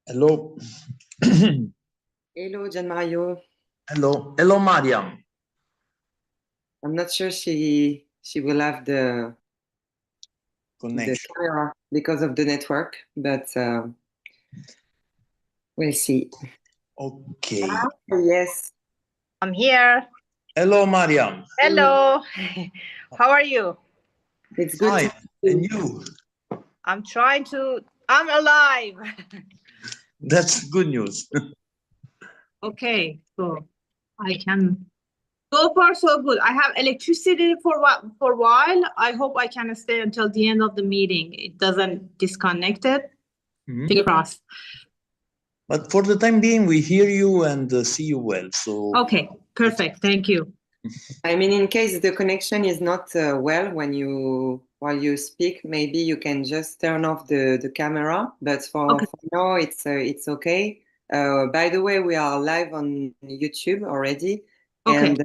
Hello. Hello, Gian Mario. Hello. Hello, Mariam. I'm not sure she will have the Connection. camera because of the network, but we'll see. Okay. Yes. I'm here. Hello, Mariam. Hello. How are you? It's good. Fine. And you? I'm alive. That's good news. Okay, so I can. So far, so good. I have electricity for a while. I hope I can stay until the end of the meeting. It doesn't disconnect it. Fingers crossed. But for the time being, we hear you and see you well. So okay, perfect. Thank you. I mean, in case the connection is not well while you speak, maybe you can just turn off the camera. But for now, it's okay. By the way, we are live on YouTube already, and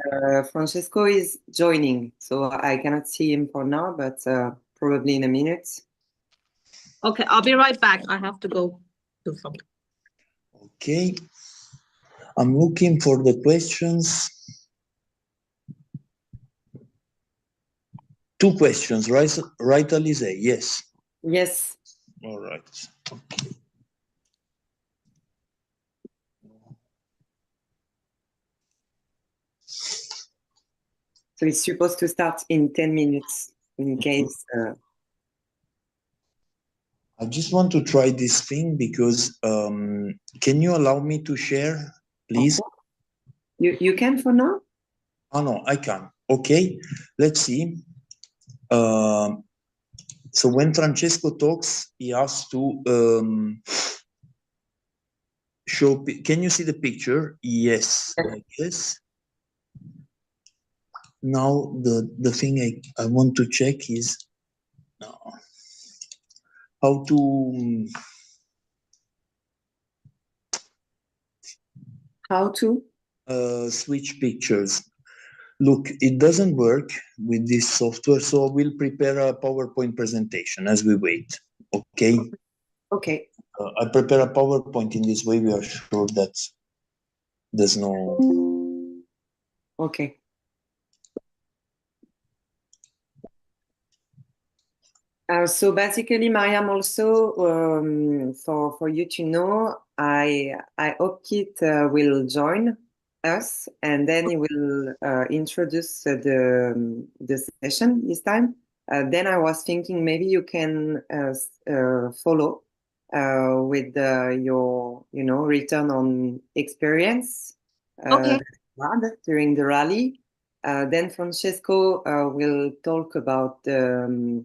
Francesco is joining. So I cannot see him for now, but probably in a minute. Okay, I'll be right back. I have to go do something. Okay. I'm looking for the questions. 2 questions, right, Alize? Yes. Yes. All right. Okay. So it's supposed to start in 10 minutes in case. I just want to try this thing because can you allow me to share, please? You can for now? Oh, no, I can. Okay, let's see. So when Francesco talks, he has to show. Can you see the picture? Yes, I guess. Now the thing I want to check is how to. How to? Switch pictures. Look, it doesn't work with this software, so we'll prepare a PowerPoint presentation as we wait. Okay? Okay. I prepare a PowerPoint in this way. We are sure that there's no... Okay. So basically, Mariam, also for you to know, I hope Kit will join us, and then he will introduce the session this time. Then I was thinking maybe you can follow with your return on experience during the rally. Then Francesco will talk about the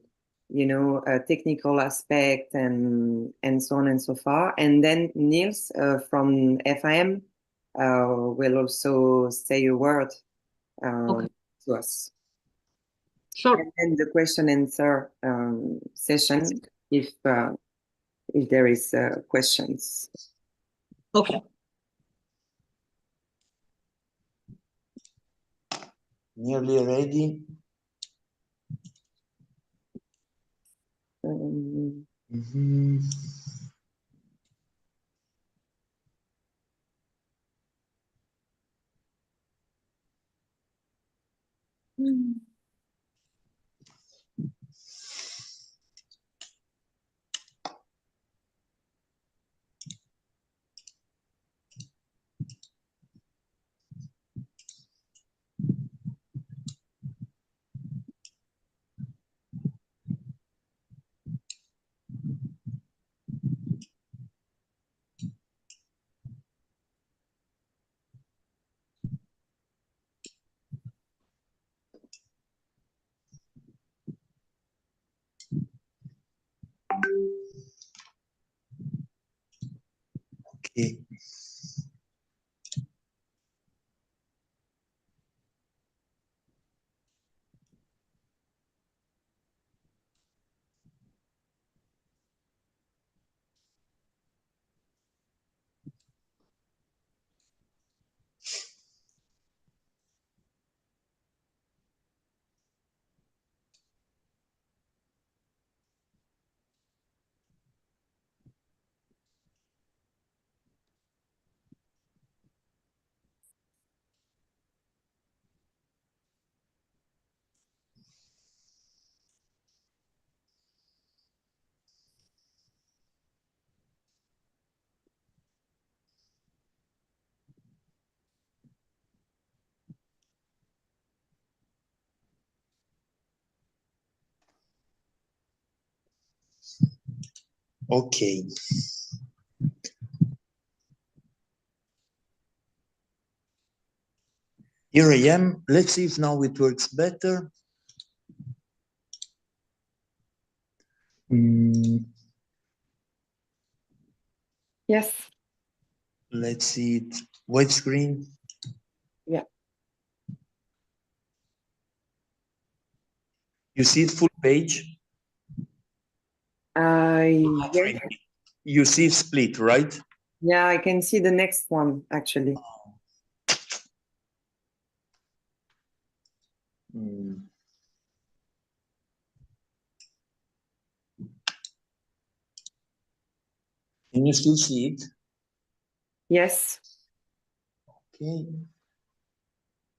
technical aspect and so on and so far. And then Niels from FIM will also say a word to us. Sure. And then the question answer session if there is questions. Okay. Nearly ready. Okay. Okay. Here I am. Let's see if now it works better. Yes. Let's see it. Widescreen. Yeah. You see it full page? Yes. You see split, right? Yeah, I can see the next one actually. Can you still see it? Yes. Okay.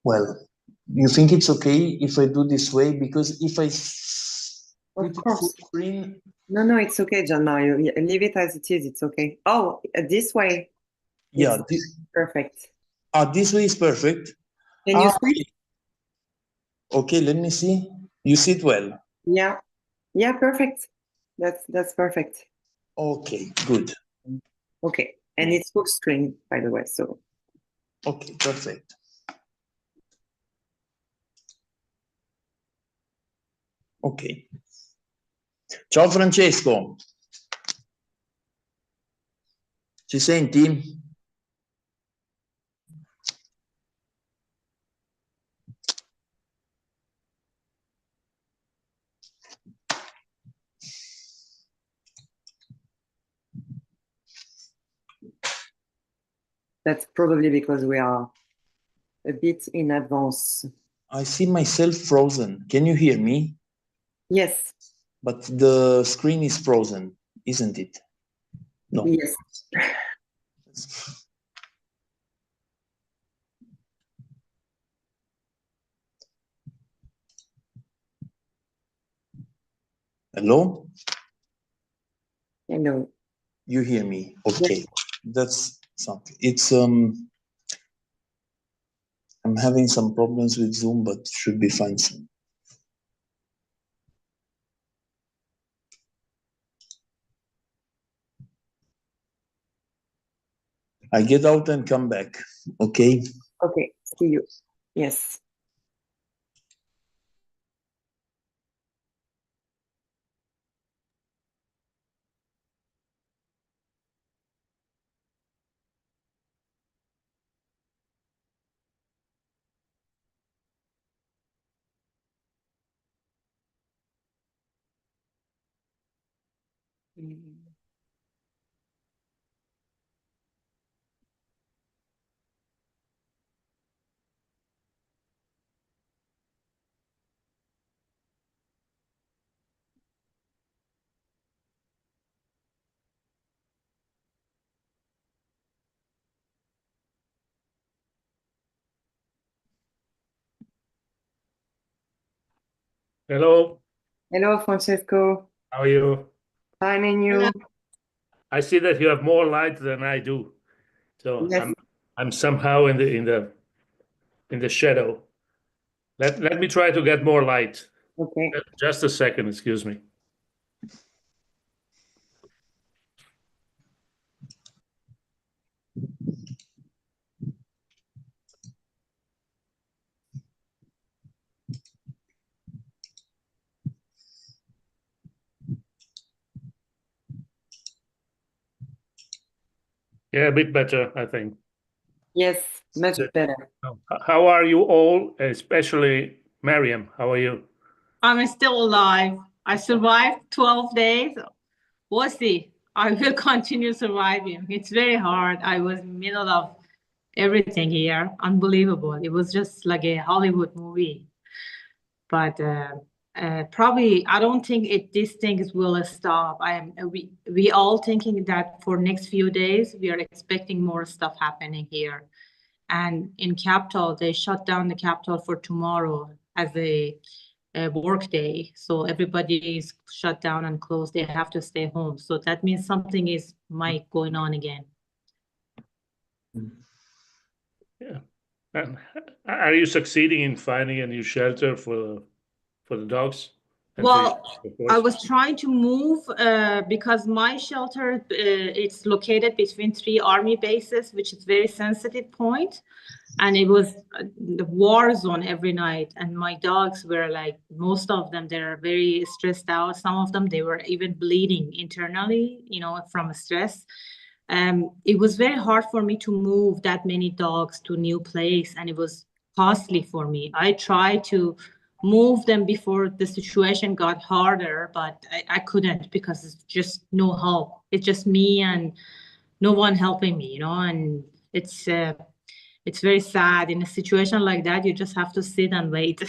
Well, you think it's okay if I do this way? Because if I Of put it course. full screen. No, it's okay, Gian Mario. Leave it as it is. It's okay. Oh, this way. Yeah. It's perfect. This way is perfect. Can you switch? Okay, let me see. You see it well. Yeah. Yeah, perfect. That's perfect. Okay, good. Okay. And it's full screen, by the way. So okay, perfect. Ok. Ciao Francesco. Ci senti? that's probably because we are a bit in advance. I see myself frozen. Can you hear me? Yes. But the screen is frozen, isn't it? No. Yes. Hello? Hello. You hear me? Okay. Yes. That's something. It's I'm having some problems with Zoom, but should be fine soon. I get out and come back. Okay? Okay. See you. Yes. Hello. Hello, Francesco. How are you? Fine, and you? Hello. I see that you have more light than I do, so Yes. I'm somehow in the shadow. Let me try to get more light. Okay. Just a second, excuse me. Yeah, a bit better, I think. Yes, much better. How are you all, especially Mariam? How are you? I'm still alive. I survived 12 days. We'll see. I will continue surviving. It's very hard. I was in the middle of everything here. Unbelievable. It was just like a Hollywood movie. But probably, I don't think these things will stop. We all thinking that for next few days, we are expecting more stuff happening here. And in capital, they shut down the capital for tomorrow as a work day. So everybody is shut down and closed. They have to stay home. So that means something might going on again. Yeah. And are you succeeding in finding a new shelter for the dogs? And Well, of course. I was trying to move because my shelter, it's located between 3 army bases, which is very sensitive point. And it was the war zone every night. And my dogs were like, most of them, they're very stressed out. Some of them, they were even bleeding internally, you know, from stress. It was very hard for me to move that many dogs to a new place. And it was costly for me. I tried to move them before the situation got harder, but I couldn't because it's just no help. It's just me and no one helping me, you know, and it's very sad. In a situation like that, you just have to sit and wait.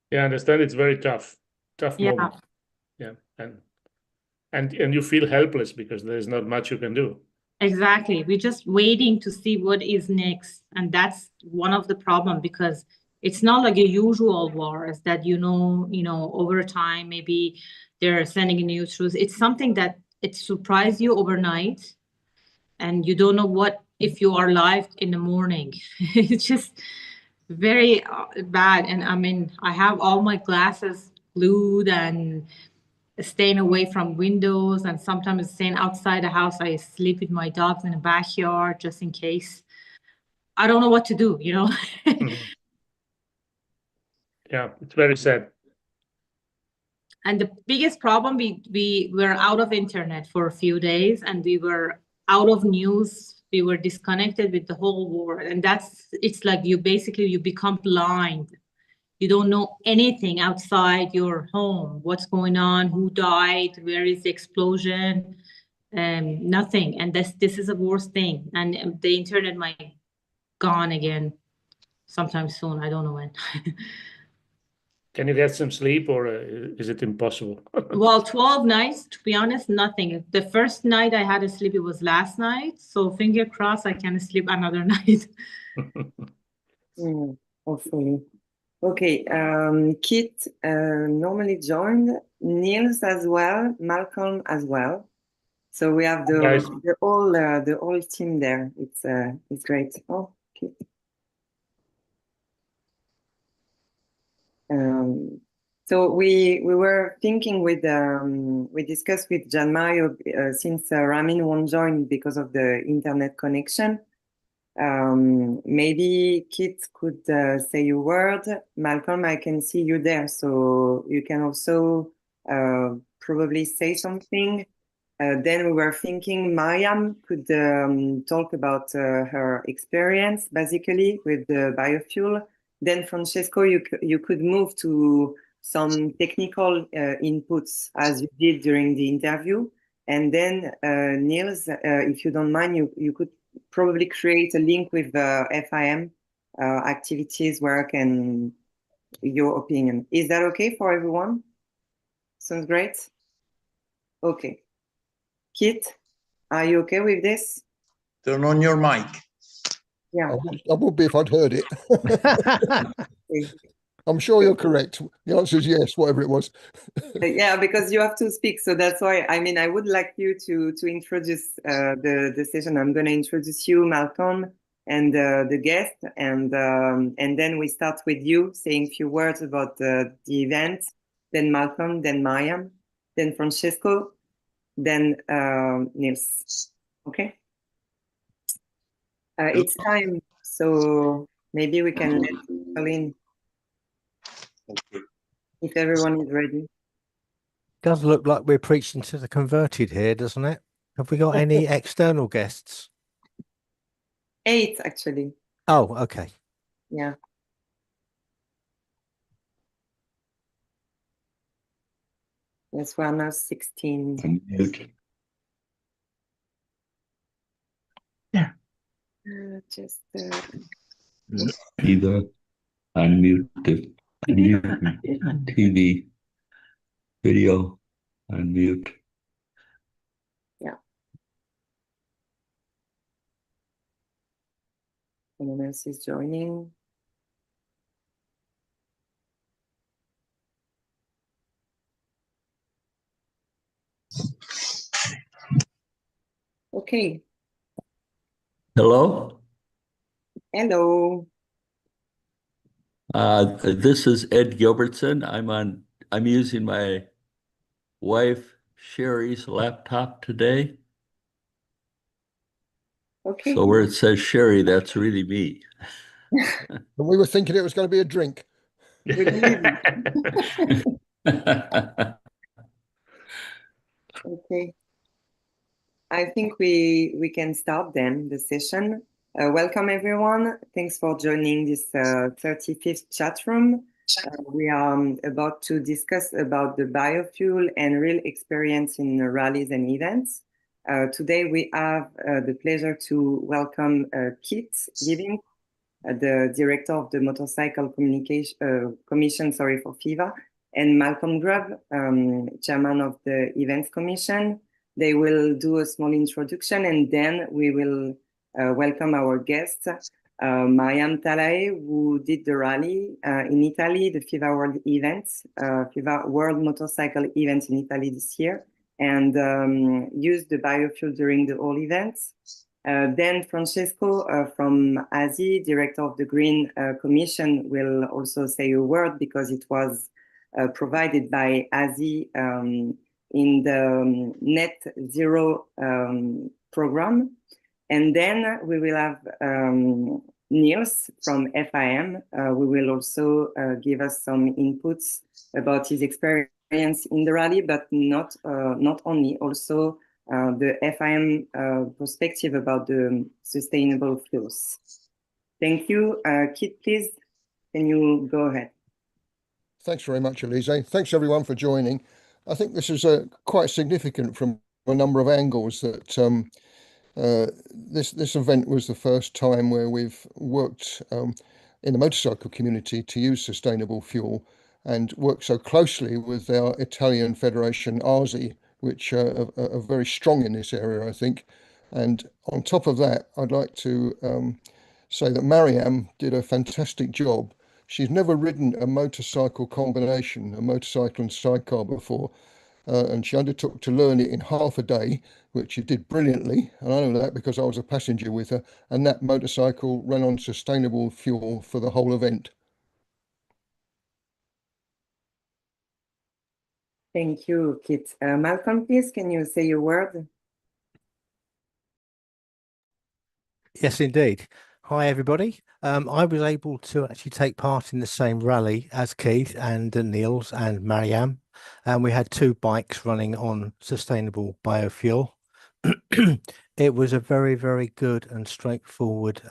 Yeah, I understand. It's very tough Yeah. moment. Yeah, and you feel helpless because there's not much you can do. Exactly. We're just waiting to see what is next. And that's one of the problem because it's not like a usual wars that, you know, over time, maybe they're sending new troops. It's something that it surprises you overnight and you don't know what if you are alive in the morning. It's just very bad. And I mean, I have all my glasses glued and staying away from windows and sometimes staying outside the house. I sleep with my dogs in the backyard just in case. I don't know what to do, you know. Mhm. Yeah, it's very sad. And the biggest problem, we were out of internet for a few days and we were out of news. We were disconnected with the whole world. And it's like you become blind. You don't know anything outside your home. What's going on? Who died? Where is the explosion? Nothing. And this is the worst thing. And the internet might gone again sometime soon. I don't know when. Can you get some sleep or is it impossible? Well, 12 nights, to be honest, nothing. The first night I had a sleep, it was last night. So finger crossed I can sleep another night. Hopefully. Okay, Kit normally joined, Niels as well, Malcolm as well. So we have Nice. the whole team there. It's great. Oh, Kit. So we were thinking we discussed with Gian Mario since Ramin won't join because of the internet connection. Maybe Kit could say a word. Malcolm, I can see you there, so you can also probably say something. Then we were thinking Mariam could talk about her experience, basically, with the biofuel. Then Francesco, you could move to some technical inputs as you did during the interview. And then Niels, if you don't mind, you could probably create a link with FIM activities, work, and your opinion. Is that okay for everyone? Sounds great. Okay. Kit, are you okay with this? Turn on your mic. Yeah. I would be if I'd heard it. Okay. I'm sure you're correct. The answer is yes, whatever it was. Yeah, because you have to speak, so that's why. I mean, I would like you to introduce the session. I'm going to introduce you, Malcolm, and the guest, and then we start with you saying a few words about the event. Then Malcolm, then Mariam, then Francesco, then Niels. Okay. It's time, so maybe we can let people in if everyone is ready. Does look like we're preaching to the converted here, doesn't it? Have we got any external guests? 8, actually. Oh, okay. Yeah. Yes, we are now 16. Yeah. Just Either unmute the TV, video, unmute. yeah. Someone else is joining. Okay. Hello. Hello. This is Ed Gilbertson. I'm on I'm using my wife Sherry's laptop today. Okay. So where it says Sherry, that's really me. And we were thinking it was going to be a drink. Okay. I think we can start then the session. Welcome everyone. Thanks for joining this 35th chat room. We are about to discuss about the biofuel and real experience in rallies and events. Today we have the pleasure to welcome Kit Giving, the director of the Motorcycle Commission for FIVA, and Malcolm Grubb, chairman of the Events Commission. They will do a small introduction, and then we will welcome our guest, Mariam Talae, who did the rally in Italy, the FIVA World Events, FIVA World Motorcycle Events in Italy this year, and used the biofuel during the whole events. Then Francesco from ASI, director of the Green Commission, will also say a word because it was provided by ASI in the Net Zero program. And then we will have Niels from FIM. We will also give us some inputs about his experience in the rally, but not only, also the FIM perspective about the sustainable fuels. Thank you. Kit, please, can you go ahead? Thanks very much, Elise. Thanks everyone for joining. I think this is quite significant from a number of angles that this event was the first time where we've worked in the motorcycle community to use sustainable fuel and worked so closely with our Italian federation, ASI, which are very strong in this area, I think. And on top of that, I'd like to say that Mariam did a fantastic job. She's never ridden a motorcycle combination, a motorcycle and sidecar before, and she undertook to learn it in half a day, which she did brilliantly. And I know that because I was a passenger with her, and that motorcycle ran on sustainable fuel for the whole event. Thank you, Kit. Malcolm, please, can you say a word? Yes, indeed. Hi, everybody. I was able to actually take part in the same rally as Keith and Niels and Mariam, and we had two bikes running on sustainable biofuel. It was a very, very good and straightforward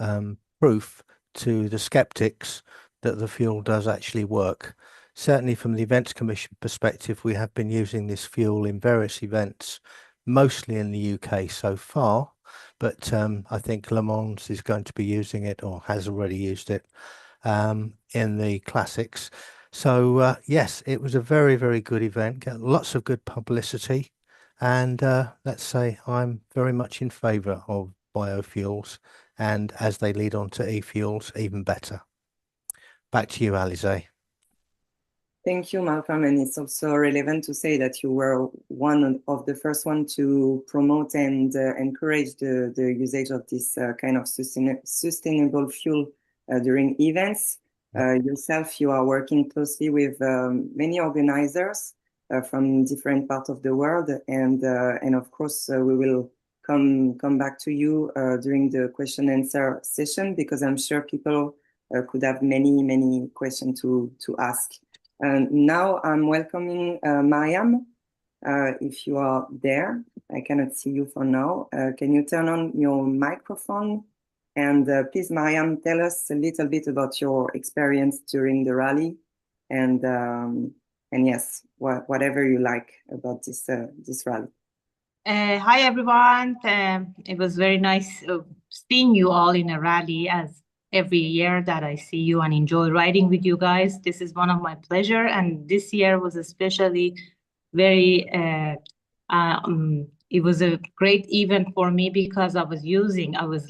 proof to the skeptics that the fuel does actually work. Certainly from the Events Commission perspective, we have been using this fuel in various events, mostly in the UK so far. But I think Le Mans is going to be using it or has already used it in the classics. So yes, it was a very, very good event, got lots of good publicity. And let's say I'm very much in favour of biofuels, and as they lead on to e-fuels, even better. Back to you, Alize. Thank you, Malcolm. And it's also relevant to say that you were one of the first one to promote and encourage the usage of this kind of sustainable fuel during events. Yourself, you are working closely with many organizers from different parts of the world. And of course, we will come back to you during the question and answer session, because I'm sure people could have many questions to ask. Now I'm welcoming Mariam. If you are there, I cannot see you for now. Can you turn on your microphone? And please, Mariam, tell us a little bit about your experience during the rally, and yes, whatever you like about this rally. Hi, everyone. It was very nice seeing you all in a rally, as every year that I see you and enjoy riding with you guys. This is one of my pleasure, and this year was especially very it was a great event for me because I was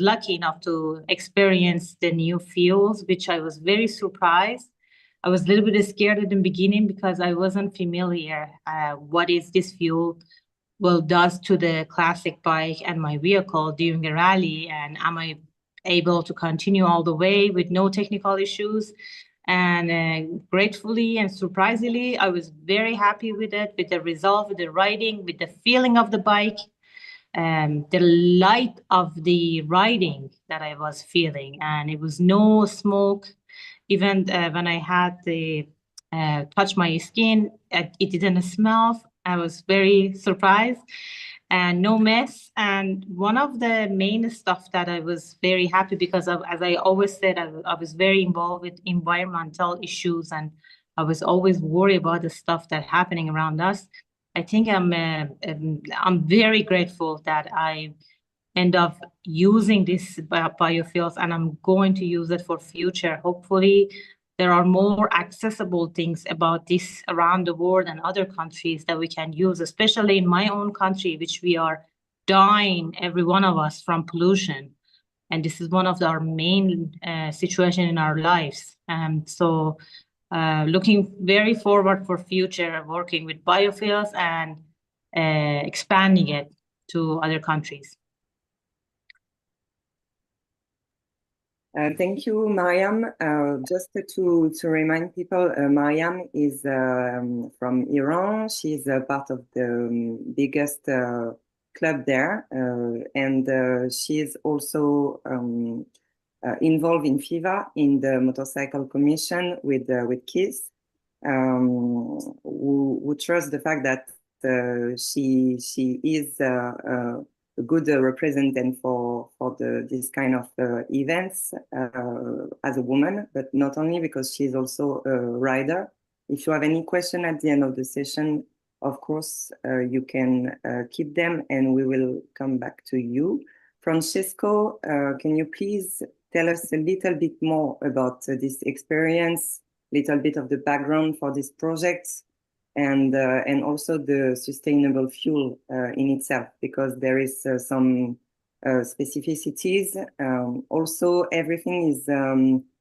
lucky enough to experience the new fuels, which I was very surprised. I was a little bit scared at the beginning because I wasn't familiar what is this fuel does to the classic bike and my vehicle during a rally, and am I able to continue all the way with no technical issues. And gratefully and surprisingly, I was very happy with it, with the result, with the riding, with the feeling of the bike, the light of the riding that I was feeling. And it was no smoke. Even when I had the touch my skin, it didn't smell. I was very surprised. And no mess. And one of the main stuff that I was very happy because of, as I always said, I was very involved with environmental issues, and I was always worried about the stuff that happening around us. I think I'm very grateful that I end up using this biofuels, and I'm going to use it for future. Hopefully, there are more accessible things about this around the world and other countries that we can use, especially in my own country, which we are dying, every one of us, from pollution. And this is one of our main situation in our lives. So looking very forward for future working with biofuels and expanding it to other countries. Thank you, Mariam. Just to remind people, Mariam is from Iran. She's a part of the biggest club there, and she is also involved in FIVA, in the Motorcycle Commission with Keith, who trust the fact that she is a good representative for this kind of events as a woman, but not only, because she's also a rider. If you have any question at the end of the session, of course, you can keep them and we will come back to you. Francesco, can you please tell us a little bit more about this experience, little bit of the background for this project, and also the sustainable fuel in itself, because there is some specificities. Also, everything is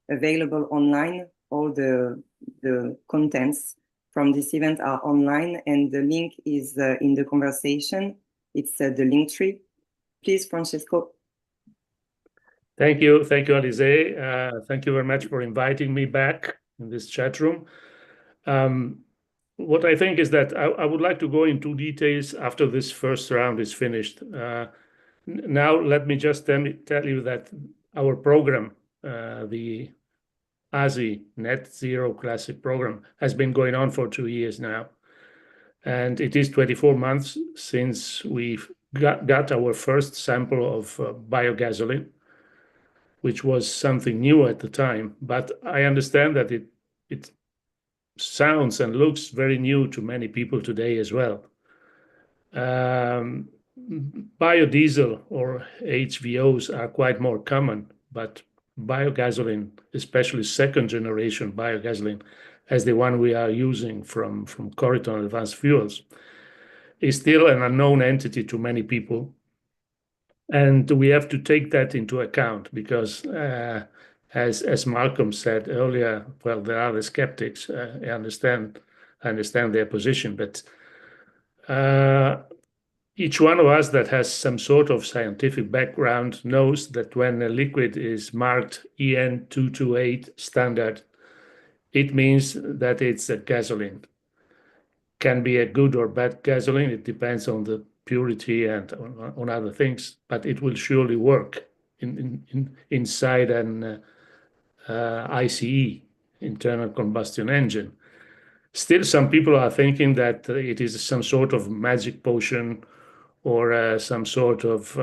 available online. All the contents from this event are online, and the link is in the conversation. It's the link tree. Please, Francesco. Thank you, Alizé. Thank you very much for inviting me back in this chat room. What I think is that I would like to go into details after this first round is finished. Now, let me just tell you that our program, the ASI Net Zero Classic program, has been going on for 2 years now. And it is 24 months since we've got our first sample of biogasoline, which was something new at the time. But I understand that it sounds and looks very new to many people today as well. Biodiesel or HVOs are quite more common, but biogasoline, especially second generation biogasoline, as the one we are using from Corriton Advanced Fuels, is still an unknown entity to many people. And we have to take that into account because as Malcolm said earlier, well, there are the skeptics. I understand their position, but each one of us that has some sort of scientific background knows that when a liquid is marked EN 228 standard, it means that it's a gasoline. Can be a good or bad gasoline. It depends on the purity and on other things, but it will surely work inside an ICE, internal combustion engine. Still, some people are thinking that it is some sort of magic potion or some sort of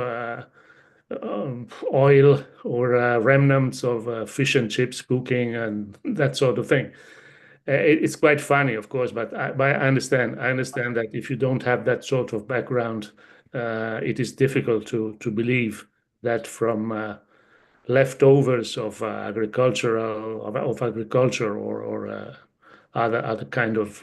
oil or remnants of fish and chips cooking and that sort of thing. It's quite funny, of course, but I understand that if you don't have that sort of background, it is difficult to believe that from leftovers of agriculture or other kind of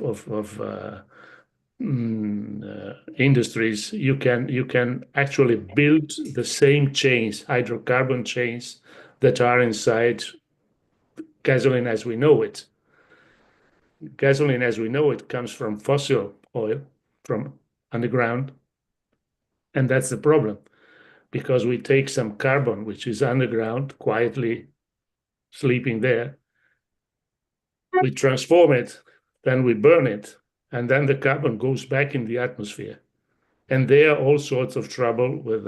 industries, you can actually build the same chains, hydrocarbon chains, that are inside gasoline as we know it. Gasoline as we know it comes from fossil oil, from underground. And that's the problem, because we take some carbon, which is underground, quietly sleeping there, we transform it, then we burn it, and then the carbon goes back in the atmosphere. And there all sorts of trouble with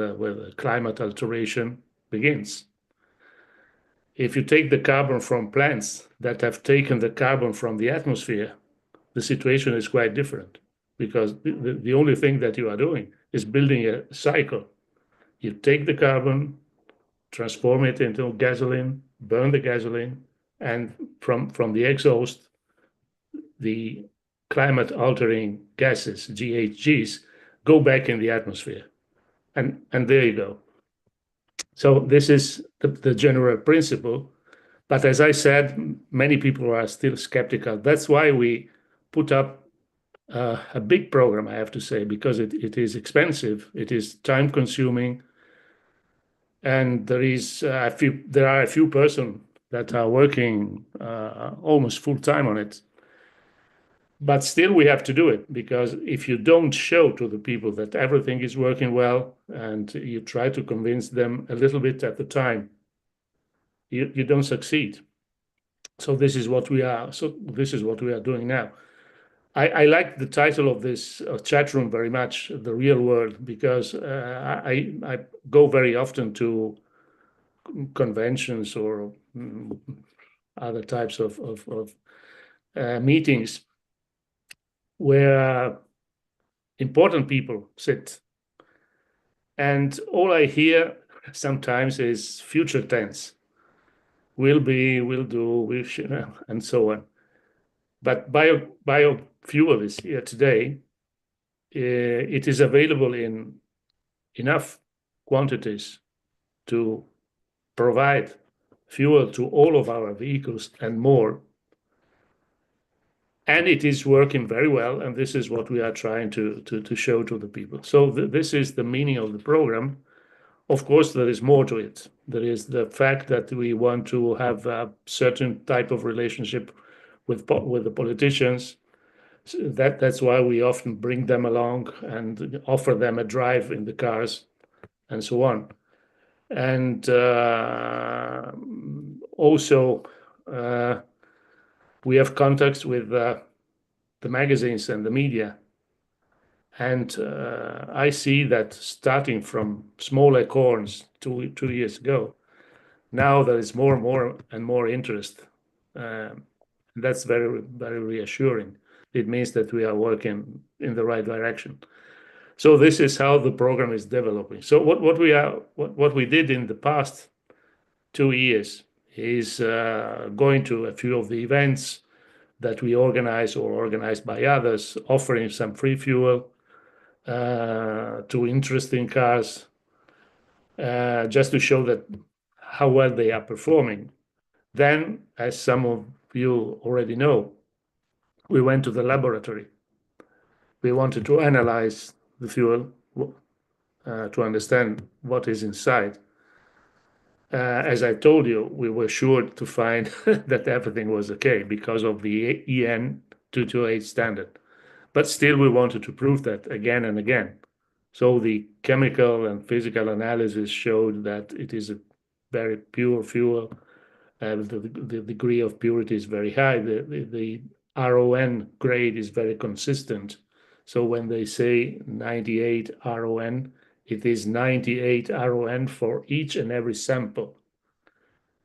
climate alteration begins. If you take the carbon from plants that have taken the carbon from the atmosphere, the situation is quite different, because the only thing that you are doing is building a cycle. You take the carbon, transform it into gasoline, burn the gasoline, and from the exhaust, the climate altering gases, GHGs, go back in the atmosphere. And there you go. So this is the general principle. But as I said, many people are still skeptical. That's why we put up a big program, I have to say, because it is expensive, it is time consuming, and there are a few persons that are working almost full time on it. But still we have to do it, because if you don't show to the people that everything is working well and you try to convince them a little bit at the time, you don't succeed. So this is what we are doing now. I like the title of this chat room very much, The Real World, because I go very often to conventions or other types of meetings where important people sit. And all I hear sometimes is future tense. Will be, will do, will share, and so on. But biofuel is here today. It is available in enough quantities to provide fuel to all of our vehicles and more. And it is working very well, and this is what we are trying to show to the people. So this is the meaning of the program. Of course, there is more to it. There is the fact that we want to have a certain type of relationship with the politicians. That's why we often bring them along and offer them a drive in the cars and so on. And also, we have contacts with the magazines and the media. And I see that starting from small acorns 2 years ago, now there is more and more interest. That's very, very reassuring. It means that we are working in the right direction. So this is how the program is developing. So what we did in the past 2 years is going to a few of the events that we organize or organized by others, offering some free fuel to interesting cars, just to show that how well they are performing. Then, as some of you already know, we went to the laboratory. We wanted to analyze the fuel to understand what is inside. As I told you, we were sure to find that everything was okay because of the EN 228 standard. But still, we wanted to prove that again and again. So the chemical and physical analysis showed that it is a very pure fuel. The degree of purity is very high. The RON grade is very consistent. So when they say 98 RON, it is 98 RON for each and every sample.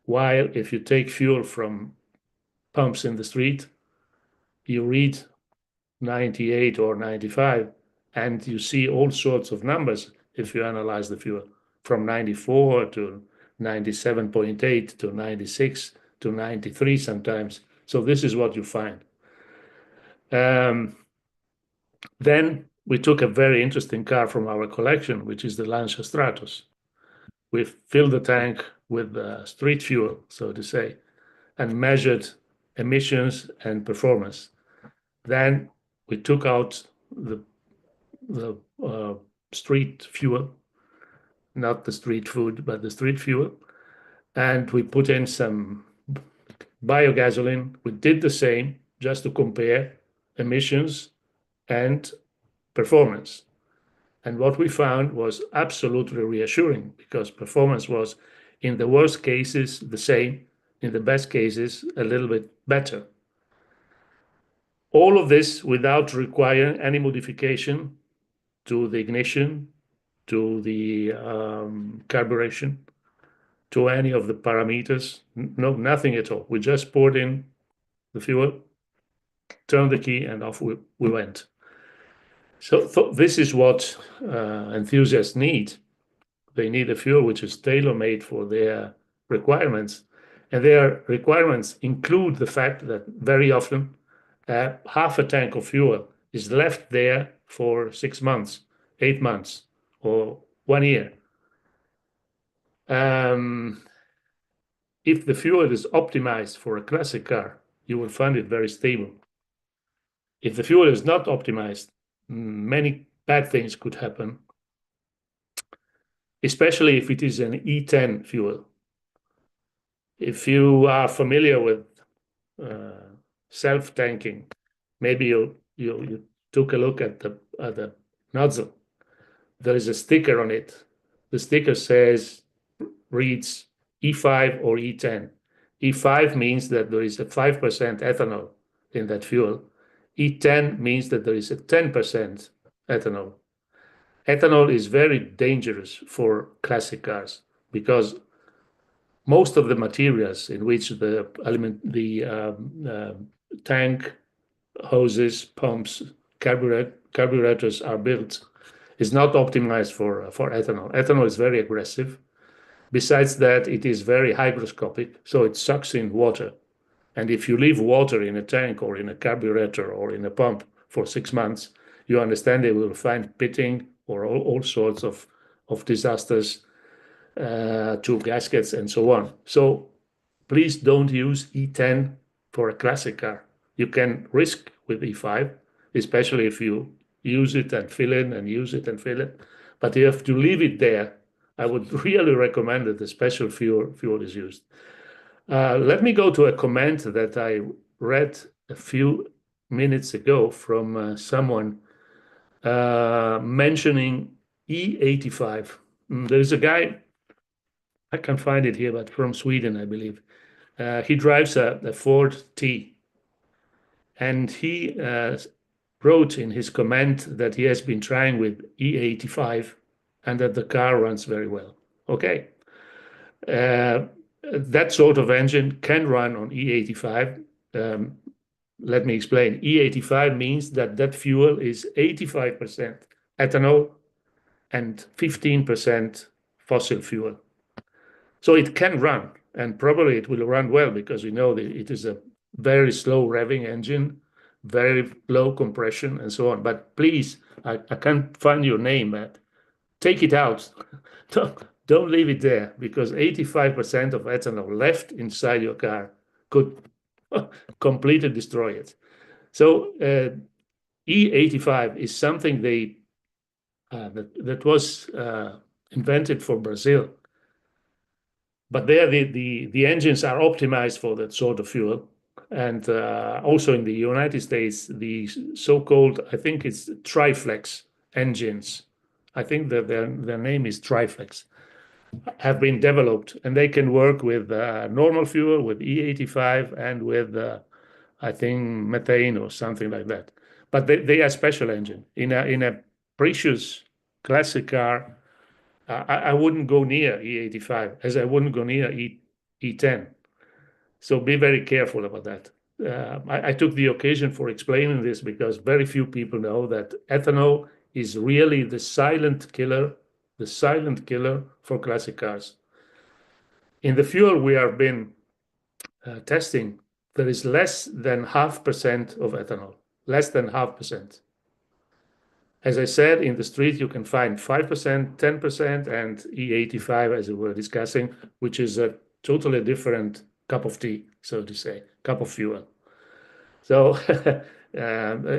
While if you take fuel from pumps in the street, you read 98 or 95, and you see all sorts of numbers if you analyze the fuel, from 94 to 97.8 to 96 to 93 sometimes. So this is what you find. Then we took a very interesting car from our collection, which is the Lancia Stratos. We filled the tank with street fuel, so to say, and measured emissions and performance. Then we took out the street fuel, not the street food, but the street fuel, and we put in some biogasoline. We did the same just to compare emissions and performance. And what we found was absolutely reassuring, because performance was, in the worst cases, the same, in the best cases, a little bit better. All of this without requiring any modification to the ignition, to the carburation, to any of the parameters. No, nothing at all. We just poured in the fuel, turned the key, and off we went. So this is what enthusiasts need. They need a fuel which is tailor-made for their requirements. And their requirements include the fact that very often half a tank of fuel is left there for 6 months, 8 months, or 1 year. If the fuel is optimized for a classic car, you will find it very stable. If the fuel is not optimized, many bad things could happen, especially if it is an E10 fuel. If you are familiar with self-tanking, maybe you took a look at the nozzle. There is a sticker on it. The sticker reads E5 or E10. E5 means that there is a 5% ethanol in that fuel. E10 means that there is a 10% ethanol. Ethanol is very dangerous for classic cars because most of the materials in which the tank, hoses, pumps, carburetors are built is not optimized for ethanol. Ethanol is very aggressive. Besides that, it is very hygroscopic, so it sucks in water. And if you leave water in a tank or in a carburetor or in a pump for 6 months, you understand they will find pitting or all sorts of disasters, to gaskets and so on. So please don't use E10 for a classic car. You can risk with E5, especially if you use it and fill in and use it and fill it. But you have to leave it there. I would really recommend that the special fuel is used. Let me go to a comment that I read a few minutes ago from someone mentioning E85. There's a guy, I can't find it here, but from Sweden, I believe. He drives a Ford T. And he wrote in his comment that he has been trying with E85 and that the car runs very well. Okay. That sort of engine can run on E85. Let me explain. E85 means that fuel is 85% ethanol and 15% fossil fuel. So it can run, and probably it will run well because it is a very slow revving engine, very low compression, and so on. But please, I can't find your name, but take it out. Don't leave it there, because 85% of ethanol left inside your car could completely destroy it. So E85 is something that was invented for Brazil. But there, the engines are optimized for that sort of fuel. And also in the United States, the so-called, I think it's Triflex engines, I think that their name is Triflex, have been developed. And they can work with normal fuel, with E85, and with, I think, methane or something like that. But they are special engine. In a precious classic car, I wouldn't go near E85 as I wouldn't go near E10. So be very careful about that. I took the occasion for explaining this because very few people know that ethanol is really the silent killer for classic cars. In the fuel we have been testing, there is less than 0.5% of ethanol, less than 0.5%. As I said, in the street, you can find 5%, 10%, and E85, as we were discussing, which is a totally different cup of tea, so to say, cup of fuel. So,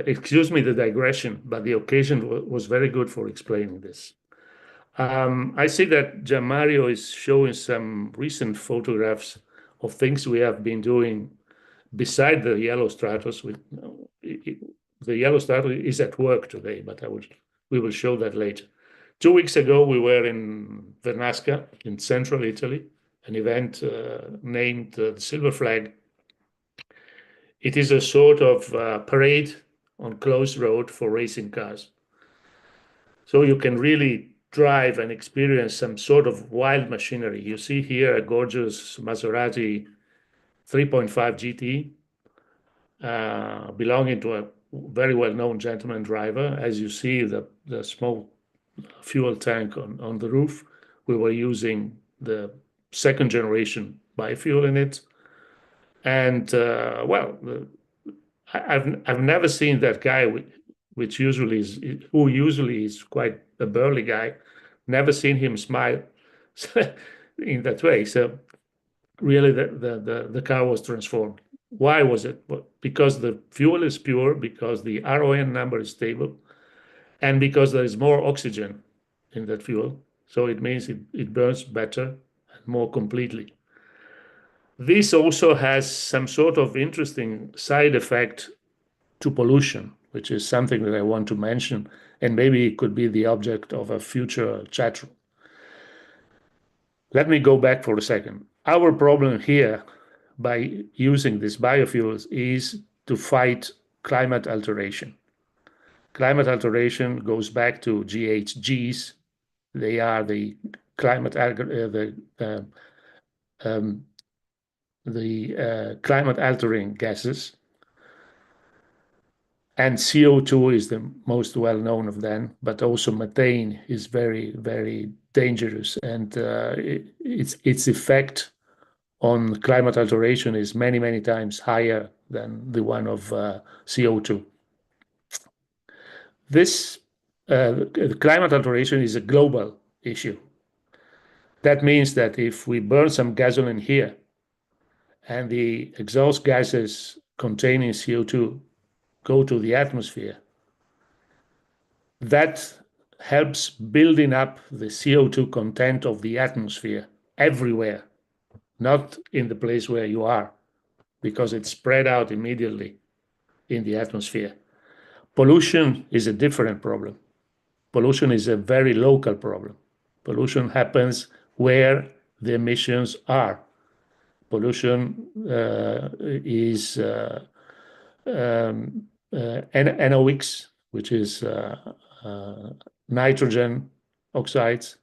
excuse me the digression, but the occasion was very good for explaining this. I see that Gianmario is showing some recent photographs of things we have been doing beside the yellow Stratos. The yellow Stratos is at work today, but we will show that later. 2 weeks ago, we were in Vernasca in central Italy, an event named the Silver Flag. it is a sort of parade on closed road for racing cars. So you can really drive and experience some sort of wild machinery. You see here a gorgeous Maserati 3.5 GT belonging to a very well-known gentleman driver. As you see, the small fuel tank on the roof, we were using the second generation biofuel in it. And well, I've never seen that guy, who usually is quite a burly guy, never seen him smile in that way. So really, the car was transformed. Why was it? Well, because the fuel is pure, because the RON number is stable, and because there is more oxygen in that fuel. So it means it burns better and more completely. This also has some sort of interesting side effect to pollution, which is something that I want to mention, and maybe it could be the object of a future chat room. Let me go back for a second. Our problem here by using these biofuels is to fight climate alteration. Climate alteration goes back to GHGs. They are the climate climate altering gases. And CO2 is the most well-known of them, but also methane is very, very dangerous. And its effect on climate alteration is many, many times higher than the one of CO2. This climate alteration is a global issue. That means that if we burn some gasoline here and the exhaust gases containing CO2 go to the atmosphere, that helps building up the CO2 content of the atmosphere everywhere, not in the place where you are, because it's spread out immediately in the atmosphere. Pollution is a different problem. Pollution is a very local problem. Pollution happens where the emissions are. Pollution is NOx, which is nitrogen oxides,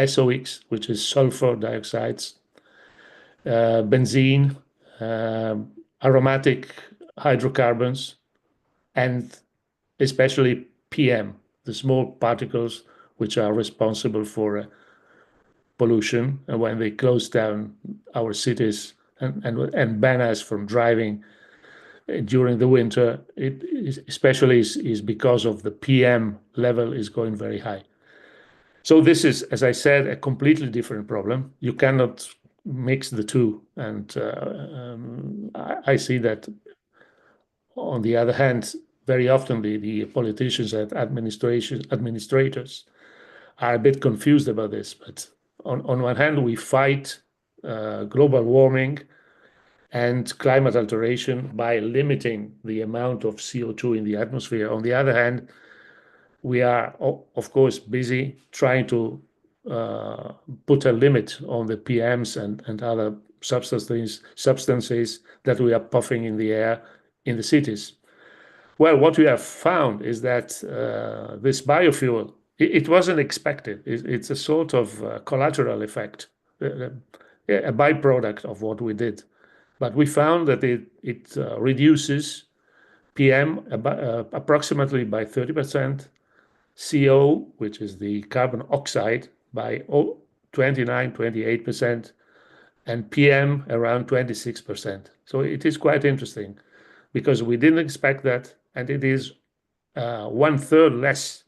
SOx, which is sulfur dioxides, benzene, aromatic hydrocarbons, and especially PM, the small particles which are responsible for pollution. And when they close down our cities and ban us from driving during the winter, it especially is because of the PM level is going very high. So this is, as I said, a completely different problem. You cannot mix the two. And I see that, on the other hand, very often the politicians and administrators are a bit confused about this. But on one hand, we fight global warming and climate alteration by limiting the amount of CO2 in the atmosphere. On the other hand, we are, of course, busy trying to put a limit on the PMs and other substances that we are puffing in the air in the cities. Well, what we have found is that this biofuel, it wasn't expected. It's a sort of collateral effect, a byproduct of what we did. But we found that it reduces PM approximately by 30%, CO, which is the carbon oxide, by 28%, and PM around 26%. So it is quite interesting because we didn't expect that, and it is 1/3 less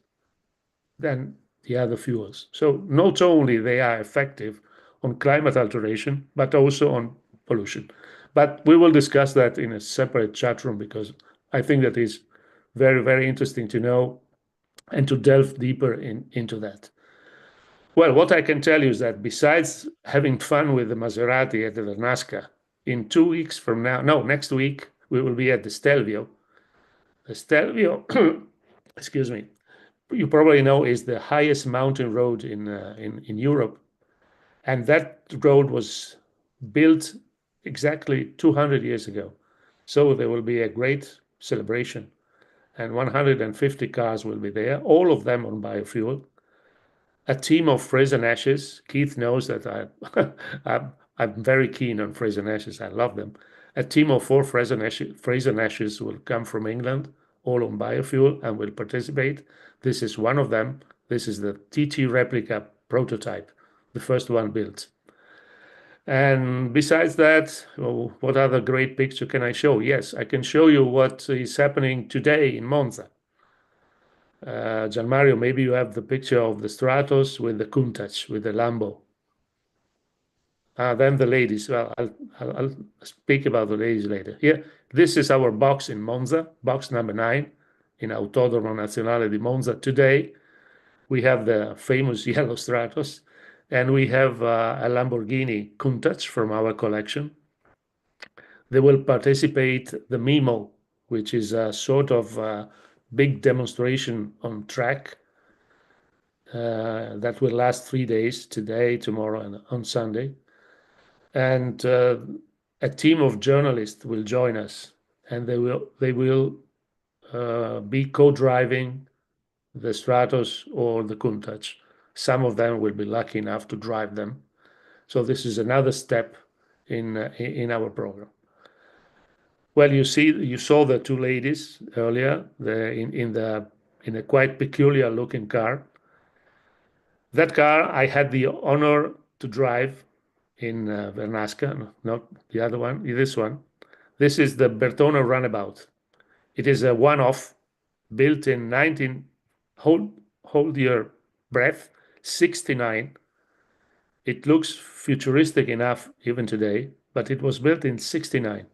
than the other fuels. So not only they are effective on climate alteration, but also on pollution. But we will discuss that in a separate chat room because I think that is very, very interesting to know and to delve deeper into that. Well, what I can tell you is that besides having fun with the Maserati at the Vernasca, in 2 weeks from now, no, next week, we will be at the Stelvio. The Stelvio, excuse me, you probably know is the highest mountain road in Europe. And that road was built exactly 200 years ago. So there will be a great celebration, and 150 cars will be there, all of them on biofuel. A team of frozen ashes. Keith knows that I'm very keen on frozen ashes. I love them. A team of 4 frozen ashes will come from England, all on biofuel, and will participate. This is one of them. This is the TT replica prototype, the first one built. And besides that, what other great picture can I show? Yes, I can show you what is happening today in Monza. Gian Mario, maybe you have the picture of the Stratos with the Countach, with the Lambo. Then the ladies. Well, I'll speak about the ladies later. Here, this is our box in Monza, box number 9 in Autodromo Nazionale di Monza. Today, we have the famous yellow Stratos, and we have a Lamborghini Countach from our collection. They will participate the Mimo, which is a sort of big demonstration on track that will last 3 days, today, tomorrow, and on Sunday. And a team of journalists will join us, and they will be co-driving the Stratos or the Countach. Some of them will be lucky enough to drive them. So this is another step in our program. Well, you saw the 2 ladies earlier in a quite peculiar looking car. That car I had the honor to drive in Vernasca, not the other one, this one. This is the Bertone Runabout. It is a one-off, built in 19, hold your breath, 69. It looks futuristic enough even today, but it was built in 69,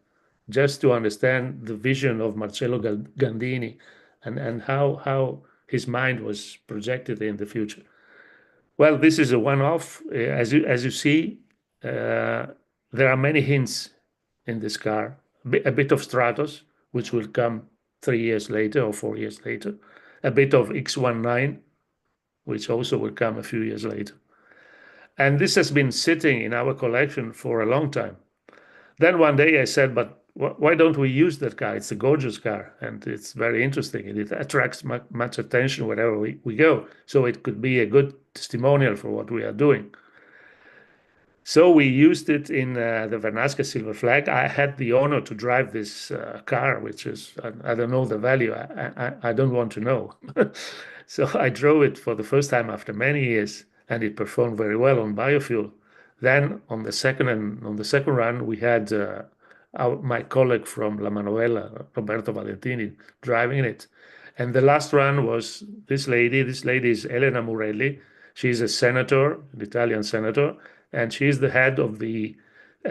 just to understand the vision of Marcello Gandini and how his mind was projected in the future. Well, this is a one-off. As you see, there are many hints in this car. A bit of Stratos, which will come 3 years later or 4 years later. A bit of X19, which also will come a few years later. And this has been sitting in our collection for a long time. Then one day I said, but why don't we use that car? It's a gorgeous car, and it's very interesting, and it attracts much attention wherever we go. So it could be a good testimonial for what we are doing. So we used it in the Vernasca Silver Flag. I had the honor to drive this car, which is, I don't know the value. I don't want to know. So I drove it for the first time after many years, and it performed very well on biofuel. Then on the second run, we had my colleague from La Manuela, Roberto Valentini, driving it. And the last run was this lady. This lady is Elena Murelli. She's a senator, an Italian senator, and she's the head of the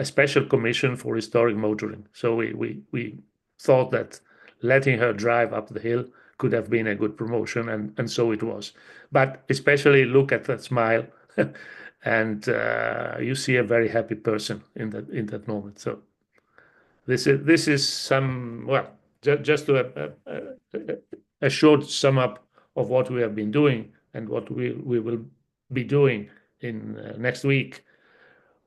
Special Commission for Historic Motoring. So we thought that letting her drive up the hill could have been a good promotion, and so it was. But especially look at that smile, and you see a very happy person in that moment. So this is some, well, just a short sum up of what we have been doing and what we will be doing in next week.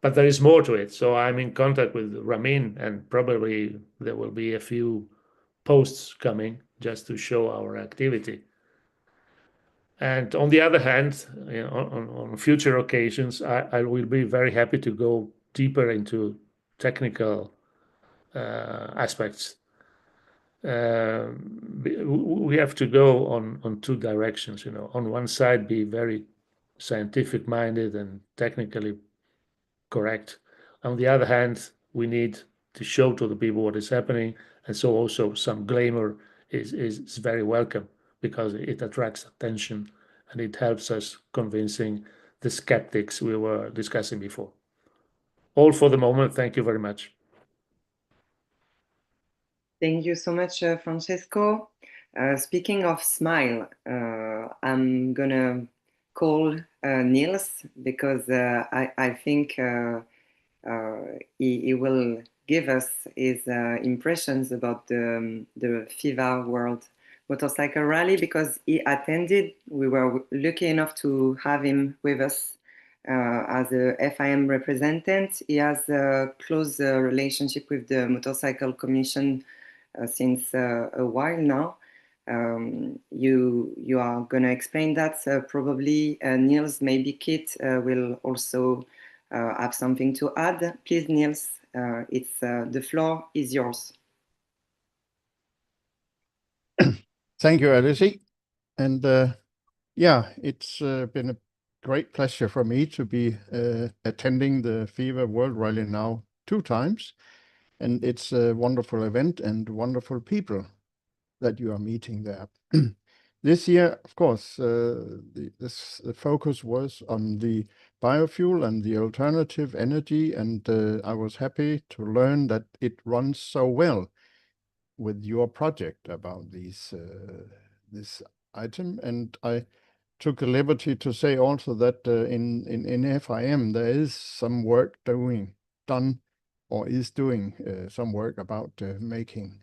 But there is more to it. So I'm in contact with Ramin, and probably there will be a few posts coming just to show our activity. And on the other hand, on future occasions, I will be very happy to go deeper into technical aspects. We have to go on 2 directions. On one side, be very scientific minded and technically correct. On the other hand, we need to show to the people what is happening, and so also some glamour is very welcome, because it attracts attention and it helps us convincing the skeptics we were discussing before. All for the moment. Thank you very much. Thank you so much, Francesco. Speaking of smile, I'm gonna call Niels, because I think he will give us his impressions about the FIVA World Motorcycle Rally, because he attended. We were lucky enough to have him with us as a FIM representative. He has a close relationship with the Motorcycle Commission since a while now. You are going to explain that probably. Niels, maybe Kit will also have something to add. Please, Niels, the floor is yours. Thank you, Alice. And yeah, it's been a great pleasure for me to be attending the FIVA World Rally now 2 times. And it's a wonderful event and wonderful people that you are meeting there. This year, of course, the focus was on the biofuel and the alternative energy, and I was happy to learn that it runs so well with your project about this item. And I took the liberty to say also that in FIM there is some work done or is doing some work about making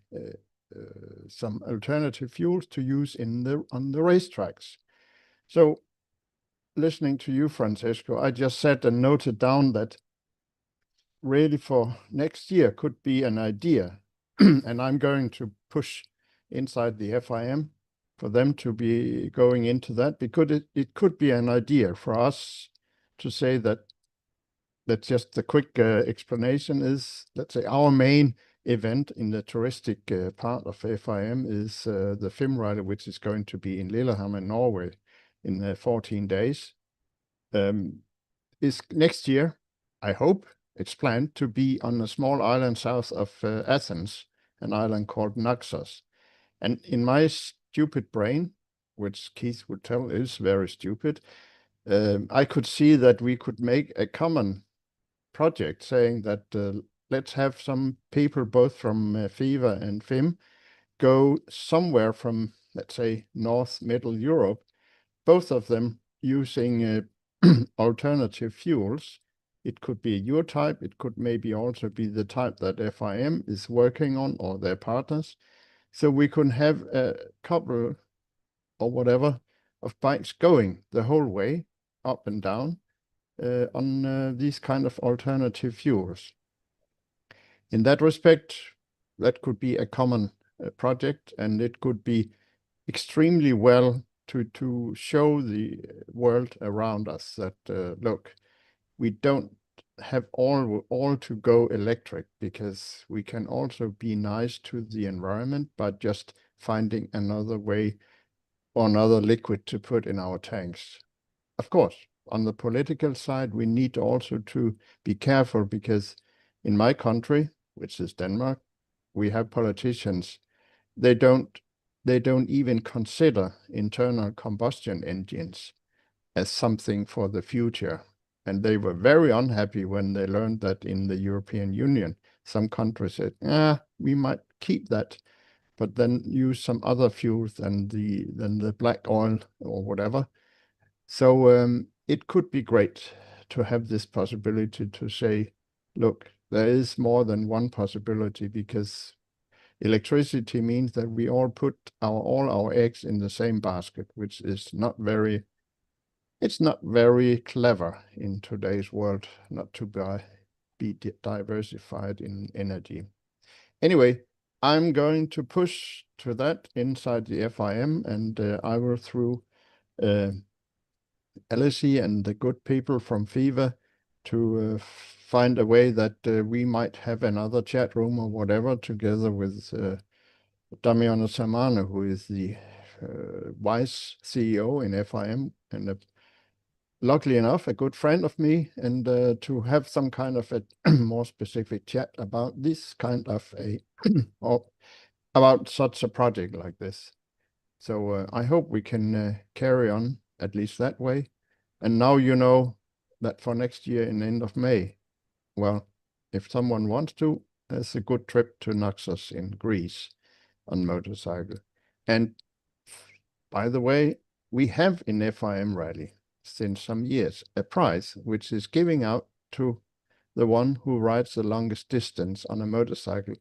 some alternative fuels to use on the racetracks. So listening to you, Francesco, I just said and noted down that really for next year could be an idea. And I'm going to push inside the FIM for them to be going into that, because it could be an idea for us to say that just the quick explanation is, let's say, our main event in the touristic part of FIM is the FIM Rally, which is going to be in Lillehammer, Norway, in 14 days. Is next year, I hope. It's planned to be on a small island south of Athens, an island called Naxos. And in my stupid brain, which Keith would tell is very stupid, I could see that we could make a common project saying that let's have some people both from FIVA and FIM go somewhere from, let's say, North Middle Europe, both of them using alternative fuels. It could be your type, it could maybe also be the type that FIM is working on or their partners. So we could have a couple or whatever of bikes going the whole way up and down on these kind of alternative fuels. In that respect, that could be a common project, and it could be extremely well to show the world around us that, look, we don't have all to go electric, because we can also be nice to the environment by just finding another way or another liquid to put in our tanks. Of course, on the political side, we need also to be careful, because in my country, which is Denmark, we have politicians, they don't even consider internal combustion engines as something for the future. And they were very unhappy when they learned that in the European Union, some countries said, we might keep that, but then use some other fuels than the black oil or whatever. So it could be great to have this possibility to say, look, there is more than one possibility, because electricity means that we all put all our eggs in the same basket, which is not very clever in today's world, not to be diversified in energy. Anyway, I'm going to push to that inside the FIM, and I will, through Alice and the good people from FIVA, to find a way that we might have another chat room or whatever, together with Damiano Samano, who is the vice CEO in FIM, and luckily enough, a good friend of me, and to have some kind of a more specific chat about this kind of or about such a project like this. So I hope we can carry on at least that way. And now you know that for next year in the end of May, well, if someone wants to, there's a good trip to Naxos in Greece on motorcycle. And by the way, we have in FIM Rally since some years a prize which is giving out to the one who rides the longest distance on a motorcycle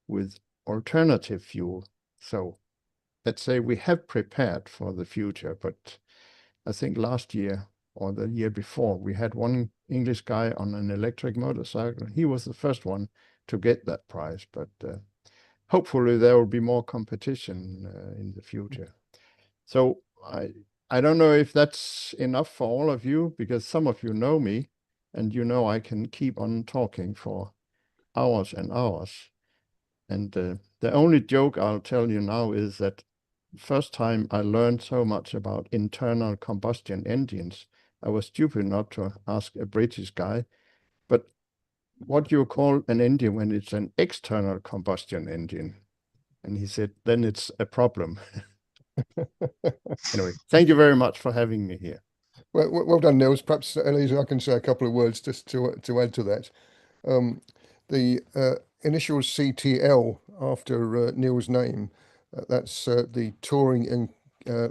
with alternative fuel. So let's say we have prepared for the future, but I think last year or the year before. We had one English guy on an electric motorcycle. He was the first one to get that prize, but hopefully there will be more competition in the future. So I don't know if that's enough for all of you, because some of you know me, and you know I can keep on talking for hours and hours. And the only joke I'll tell you now is that first time I learned so much about internal combustion engines, I was stupid not to ask a British guy, but what do you call an engine when it's an external combustion engine? And he said, then it's a problem. Anyway, thank you very much for having me here. Well done, Niels. Perhaps, Elisa, I can say a couple of words just to add to that. The initials CTL after Niels' name, that's the Touring and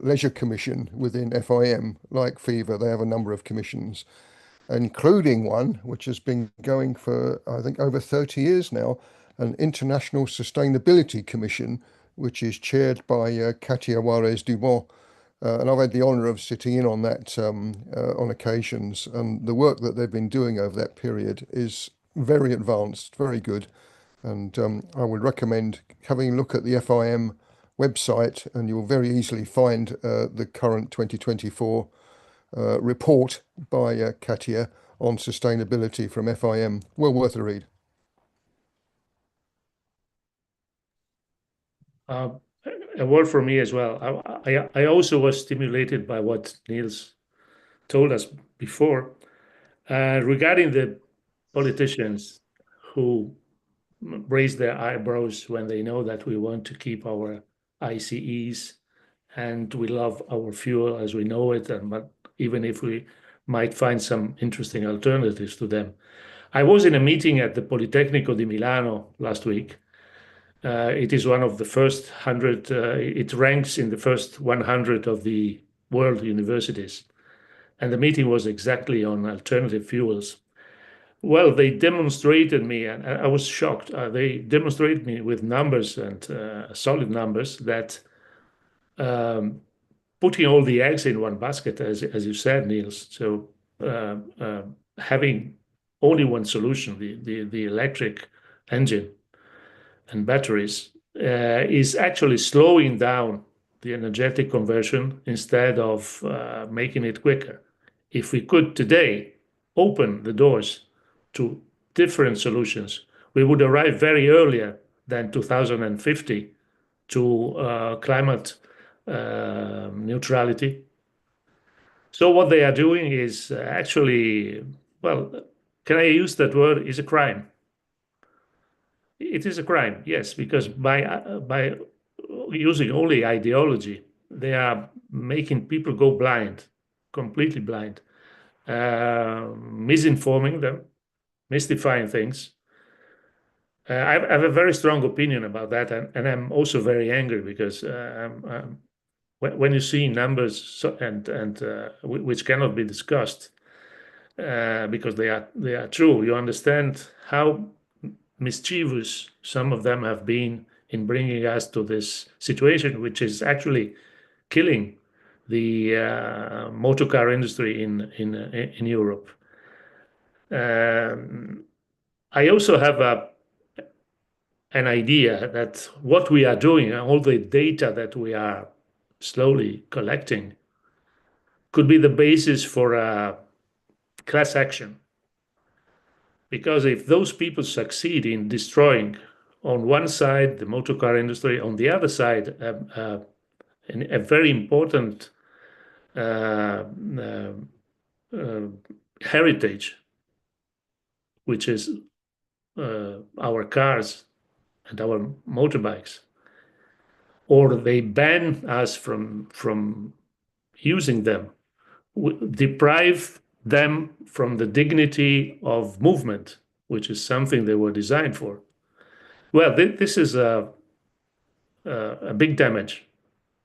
Leisure Commission within FIM. Like FIVA, they have a number of commissions, including one which has been going for, I think, over 30 years now, an International Sustainability Commission, which is chaired by Katia Juarez-Dubon. And I've had the honour of sitting in on that on occasions. And the work that they've been doing over that period is very advanced, very good. And I would recommend having a look at the FIM website, and you'll very easily find the current 2024 report by Katia on sustainability from FIM. Well worth a read. A word from me as well. I also was stimulated by what Niels told us before regarding the politicians who raise their eyebrows when they know that we want to keep our ICEs and we love our fuel as we know it, but even if we might find some interesting alternatives to them. I was in a meeting at the Politecnico di Milano last week. It is one of the first 100, it ranks in the first 100 of the world universities. And the meeting was exactly on alternative fuels. Well, they demonstrated me, and I was shocked. They demonstrated me with numbers and solid numbers that putting all the eggs in one basket, as you said, Niels, so having only one solution, the electric engine and batteries, is actually slowing down the energetic conversion instead of making it quicker. If we could today open the doors to different solutions, we would arrive very earlier than 2050 to climate neutrality. So what they are doing is actually, well, can I use that word, is a crime. It is a crime, yes, because by using only ideology, they are making people go blind, completely blind, misinforming them, mystifying things. I have a very strong opinion about that, and I'm also very angry because when you see numbers and which cannot be discussed because they are true, you understand how mischievous some of them have been in bringing us to this situation, which is actually killing the motor car industry in Europe. I also have an idea that what we are doing, all the data that we are slowly collecting, could be the basis for a class action. Because if those people succeed in destroying, on one side, the motor car industry, on the other side, a very important heritage, which is our cars and our motorbikes, or they ban us from using them, deprive them from the dignity of movement, which is something they were designed for. Well, this is a big damage,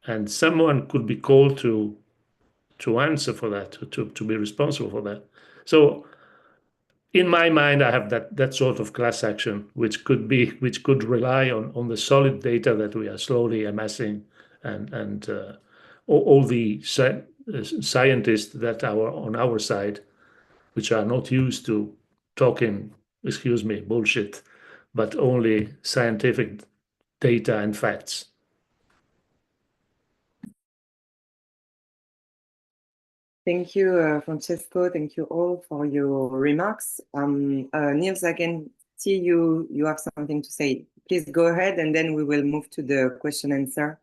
and someone could be called to answer for that, to be responsible for that. So in my mind, I have that sort of class action, which could rely on the solid data that we are slowly amassing and all the scientists that are on our side, which are not used to talking, excuse me, bullshit, but only scientific data and facts. Thank you, Francesco. Thank you all for your remarks. Niels, I can see you have something to say. Please go ahead, and then we will move to the question answer.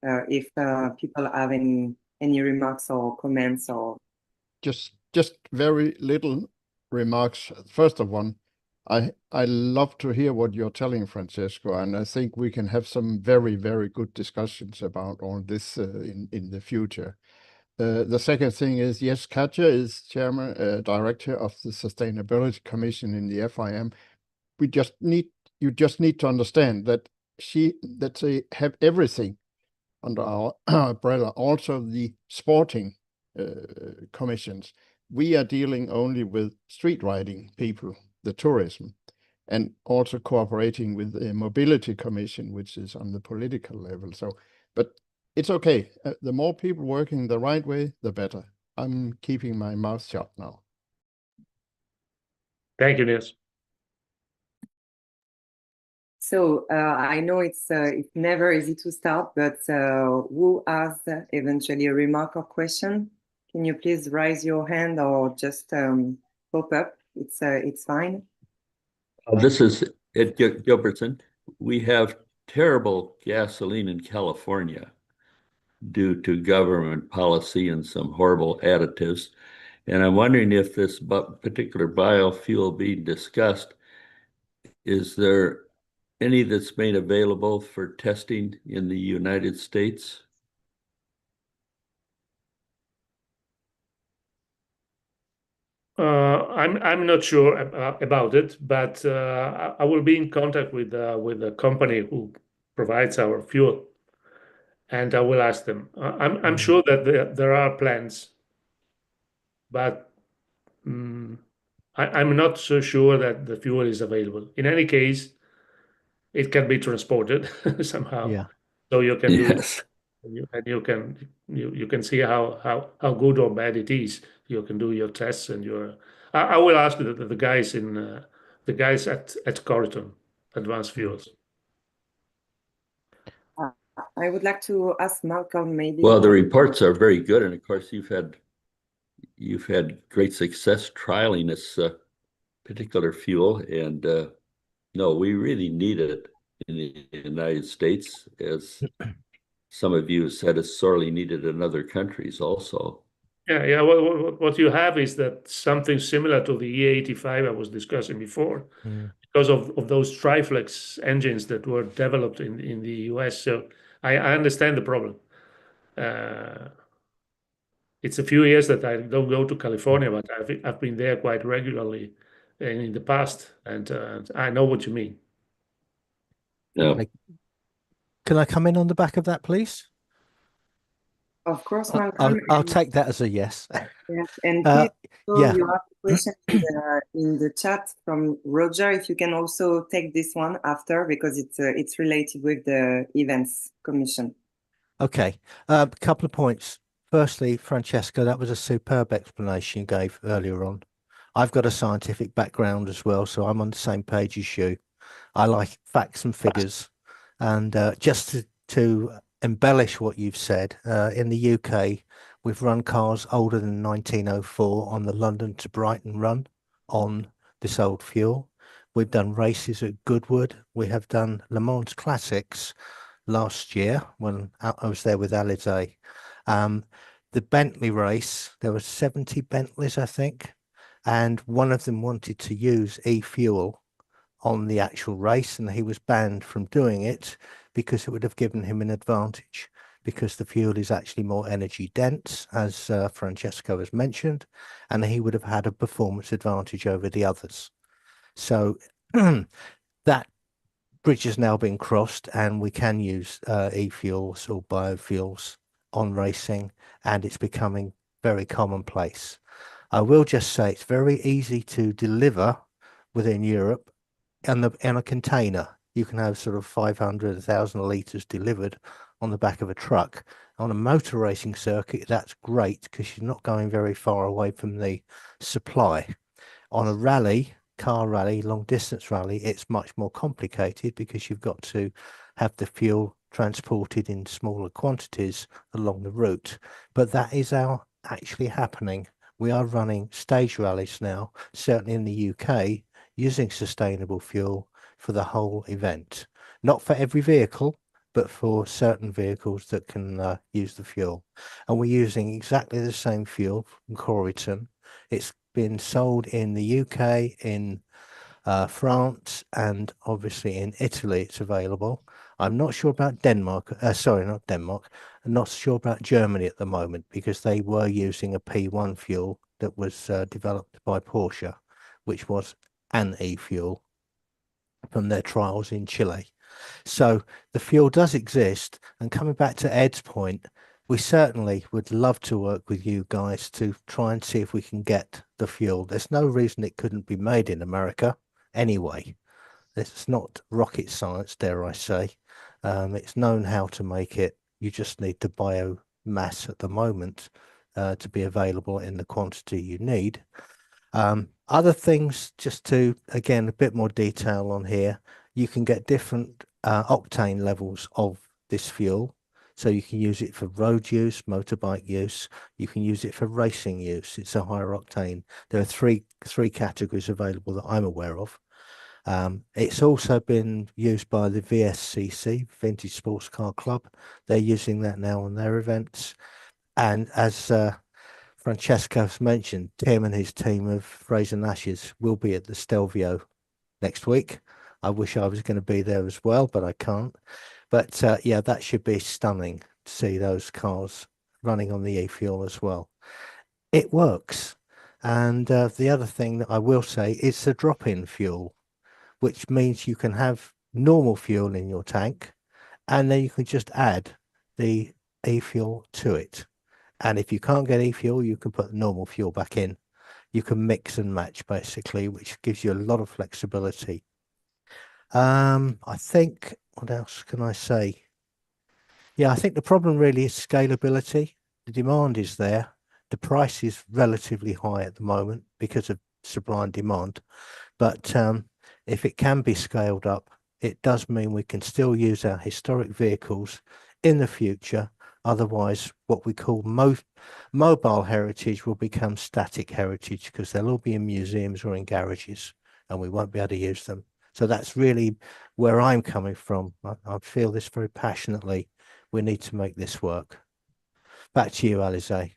If people have any remarks or comments or just very little remarks. First of one, I love to hear what you're telling, Francesco, and I think we can have some very, very good discussions about all this in the future. The second thing is, yes, Katja is director of the Sustainability Commission in the FIM. You just need to understand that they have everything under our umbrella, also the sporting commissions. We are dealing only with street riding people, the tourism, and also cooperating with the mobility commission, which is on the political level. So, but it's okay. The more people working the right way, the better. I'm keeping my mouth shut now. Thank you, Niels. so I know it's never easy to start, but who has eventually a remark or question? Can you please raise your hand or just pop up? It's fine. This is Ed Gilbertson. We have terrible gasoline in California due to government policy and some horrible additives. And I'm wondering if this particular biofuel being discussed, is there any that's made available for testing in the United States? I'm not sure about it, but I will be in contact with the company who provides our fuel, and I will ask them. I'm sure that there are plans, but I'm not so sure that the fuel is available. In any case, it can be transported somehow. Yeah. So you can do, Yes. and you can see how good or bad it is. You can do your tests and your. I will ask the guys the guys at Corriton, Advanced Fuels. I would like to ask Malcolm maybe. Well, the reports are very good, and of course you've had great success trialing this particular fuel, and no, we really need it in the United States, as some of you said, it's sorely needed in other countries also. Yeah. What you have is that something similar to the E85 I was discussing before, because of those triflex engines that were developed in the US. So I understand the problem. It's a few years that I don't go to California, but I've been there quite regularly in the past, and I know what you mean. Yeah. Can I come in on the back of that, please? Of course, Malcolm. I'll take that as a yes. Yes, and please, yeah. you have a question in the chat from Roger. If you can also take this one after, because it's related with the events commission. Okay, a couple of points. Firstly, Francesco, that was a superb explanation you gave earlier on. I've got a scientific background as well, so I'm on the same page as you. I like facts and figures. And just to embellish what you've said, in the UK, we've run cars older than 1904 on the London to Brighton run on this old fuel. We've done races at Goodwood. We have done Le Mans Classics last year when I was there with Alizé. The Bentley race, there were 70 Bentleys, I think, and one of them wanted to use e-fuel on the actual race, and he was banned from doing it because it would have given him an advantage, because the fuel is actually more energy dense, as Francesco has mentioned, and he would have had a performance advantage over the others. So that bridge has now been crossed, and we can use e-fuels or biofuels on racing, and it's becoming very commonplace. I will just say it's very easy to deliver within Europe in a container. You can have sort of 500, 1,000 litres delivered on the back of a truck. On a motor racing circuit, that's great because you're not going very far away from the supply. On a rally, car rally, long distance rally, it's much more complicated because you've got to have the fuel transported in smaller quantities along the route. But that is actually happening. We are running stage rallies now, certainly in the UK, using sustainable fuel for the whole event. Not for every vehicle, but for certain vehicles that can use the fuel. And we're using exactly the same fuel from Corriton. It's been sold in the UK, in France, and obviously in Italy it's available. I'm not sure about Denmark, sorry, not Denmark. I'm not sure about Germany at the moment because they were using a P1 fuel that was developed by Porsche, which was an e-fuel from their trials in Chile. So the fuel does exist. And coming back to Ed's point, we certainly would love to work with you guys to try and see if we can get the fuel. There's no reason it couldn't be made in America anyway. It's not rocket science, dare I say. It's known how to make it. You just need the biomass at the moment to be available in the quantity you need. Other things, just to, again, a bit more detail on here, you can get different octane levels of this fuel. So you can use it for road use, motorbike use. You can use it for racing use. It's a higher octane. There are three categories available that I'm aware of. It's also been used by the VSCC, Vintage Sports Car Club. They're using that now on their events. And as Francesco's mentioned, Tim and his team of Fraser Nashes will be at the Stelvio next week. I wish I was going to be there as well, but I can't. But yeah, that should be stunning to see those cars running on the e-fuel as well. It works. And the other thing that I will say is the drop-in fuel, which means you can have normal fuel in your tank, and then you can just add the e-fuel to it. And if you can't get e-fuel, you can put normal fuel back in. You can mix and match basically, which gives you a lot of flexibility. I think, what else can I say? Yeah, I think the problem really is scalability. The demand is there. The price is relatively high at the moment because of supply and demand. But if it can be scaled up, it does mean we can still use our historic vehicles in the future. Otherwise, what we call mobile heritage will become static heritage because they'll all be in museums or in garages and we won't be able to use them. So that's really where I'm coming from. I feel this very passionately. We need to make this work. Back to you, Alizé.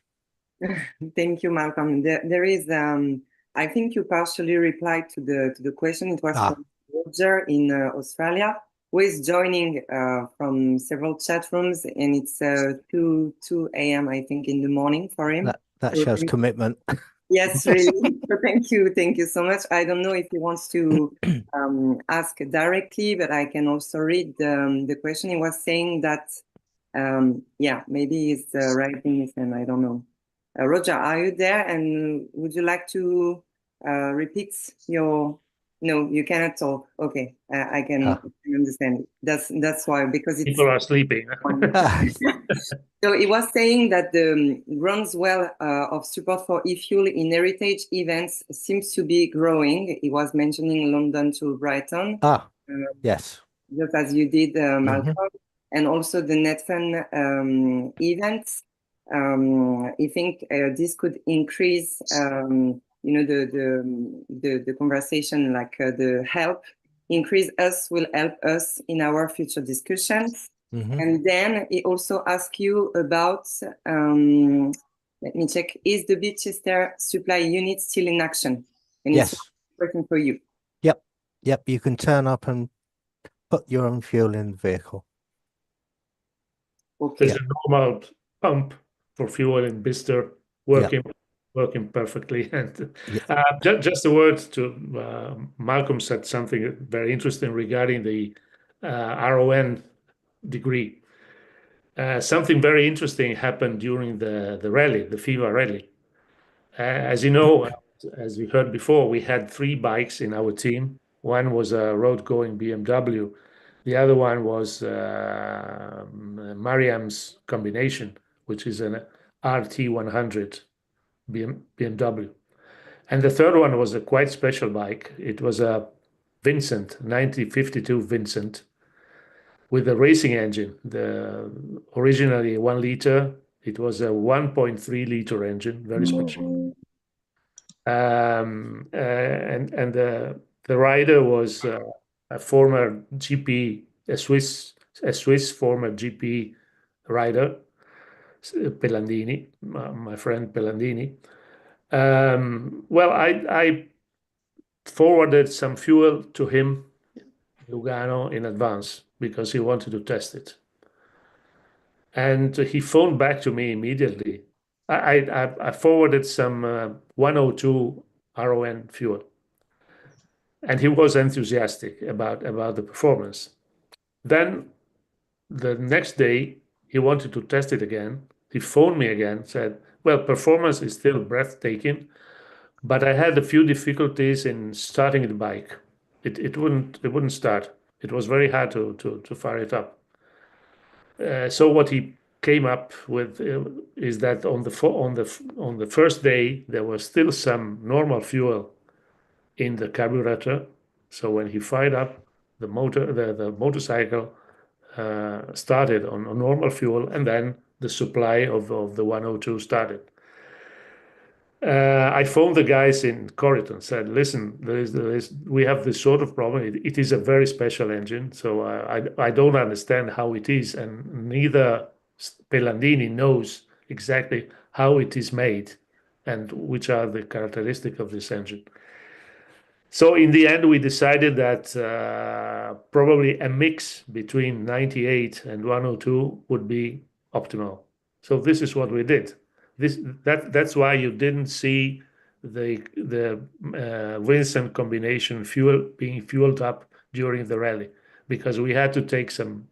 Thank you, Malcolm. There is, I think you partially replied to the question. It was from Roger in Australia, who is joining from several chat rooms, and it's 2 a.m. I think in the morning for him. That shows commitment. Yes, really. So thank you so much. I don't know if he wants to ask directly, but I can also read the question. He was saying that, yeah, maybe he's writing this, and I don't know. Roger, are you there? And would you like to repeat your? No, you cannot talk. Okay, I can understand. That's why, because it's people are sleeping. So he was saying that the groundswell of support for e-fuel in heritage events seems to be growing. He was mentioning London to Brighton. Yes. Just as you did, Malcolm, and also the NetFun events. I think this could increase, you know, the conversation, like the help. Increase us will help us in our future discussions. And then he also asked you about, let me check, is the Bicester supply unit still in action? And yes. It's working for you. Yep. You can turn up and put your own fuel in the vehicle. Okay. There's a normal pump for fuel in Bicester working perfectly. And just a word to Malcolm said something very interesting regarding the RON degree. Something very interesting happened during the rally, the FIVA rally. As you know, as we heard before, we had 3 bikes in our team. One was a road-going BMW. The other one was Mariam's combination, which is an RT100 BMW. And the third one was a quite special bike. It was a Vincent, 1952 Vincent, with a racing engine. Originally 1 liter, it was a 1.3 liter engine, very special. And the rider was a former GP, a Swiss former GP rider, Pellandini, my friend Pellandini. Well, I forwarded some fuel to him, Lugano, in advance because he wanted to test it. And he phoned back to me immediately. I forwarded some 102 RON fuel. And he was enthusiastic about the performance. Then the next day, he wanted to test it again. He phoned me again, said, well, performance is still breathtaking, but I had a few difficulties in starting the bike. It wouldn't start. It was very hard to fire it up. So what he came up with is that on the first day there was still some normal fuel in the carburetor. So when he fired up the motorcycle started on normal fuel, and then the supply of the 102 started. I phoned the guys in Corriton, said, listen, we have this sort of problem. It is a very special engine, so I don't understand how it is, and neither Pellandini knows exactly how it is made and which are the characteristics of this engine. So in the end, we decided that probably a mix between 98 and 102 would be optimal. So this is what we did. That's why you didn't see the Vincent combination fuel being fueled up during the rally, because we had to take some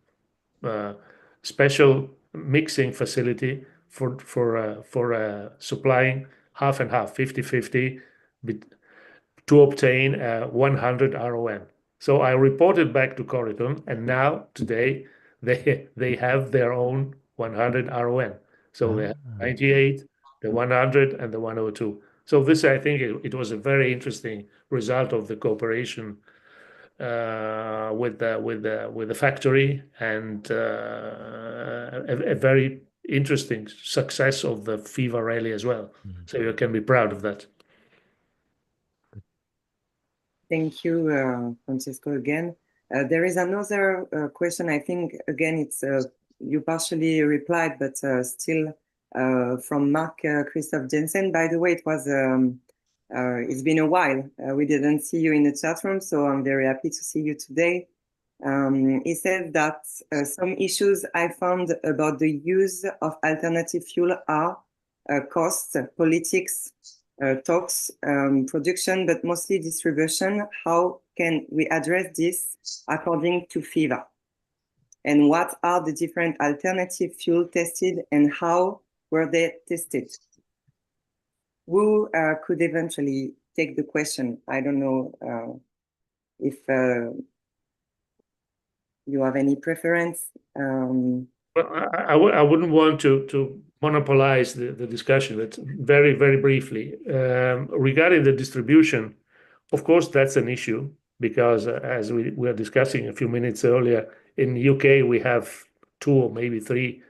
special mixing facility for supplying half and half, 50-50, to obtain 100 RON. So I reported back to Corriton, and now today they have their own 100 RON. So they have 98, the 100, and the 102. So this, I think, it was a very interesting result of the cooperation with the factory, and a very interesting success of the FIVA rally as well. So you can be proud of that. Thank you, Francesco, again. There is another question. I think, again, it's you partially replied, but still from Mark Christoph Jensen. By the way, it's been a while. We didn't see you in the chat room, so I'm very happy to see you today. He said that some issues I found about the use of alternative fuel are cost, politics, talks, production, but mostly distribution. How can we address this according to FIVA? And what are the different alternative fuel tested, and how were they tested? Who could eventually take the question? I don't know if you have any preference. Well, I wouldn't want to monopolize the discussion, but very, very briefly. Regarding the distribution, of course, that's an issue, because as we were discussing a few minutes earlier, in the UK, we have 2 or maybe 3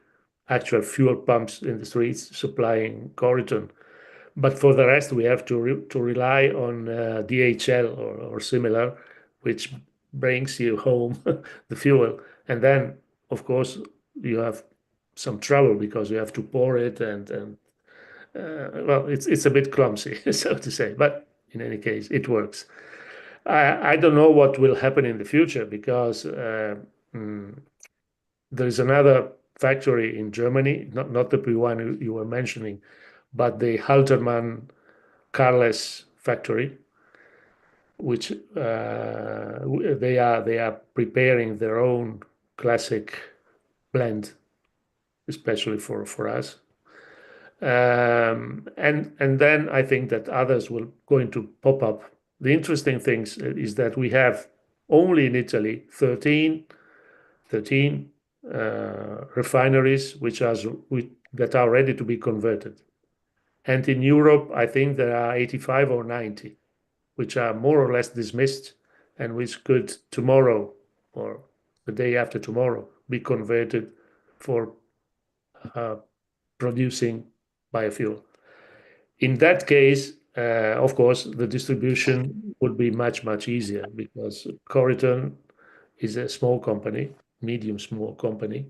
actual fuel pumps in the streets supplying Corriton. But for the rest, we have to rely on DHL or similar, which brings you home the fuel. And then, of course, you have some trouble because you have to pour it, and well, it's a bit clumsy, so to say. But in any case, it works. I don't know what will happen in the future, because there is another factory in Germany, not the one you were mentioning, but the Haltermann Carles factory, which they are preparing their own classic blend, especially for us. And then I think that others will going to pop up. The interesting thing is that we have only in Italy 13 13 refineries that are ready to be converted. And in Europe, I think there are 85 or 90, which are more or less dismissed and which could tomorrow or the day after tomorrow be converted for producing biofuel. In that case, of course, the distribution would be much, much easier because Corriton is a small company, medium small company,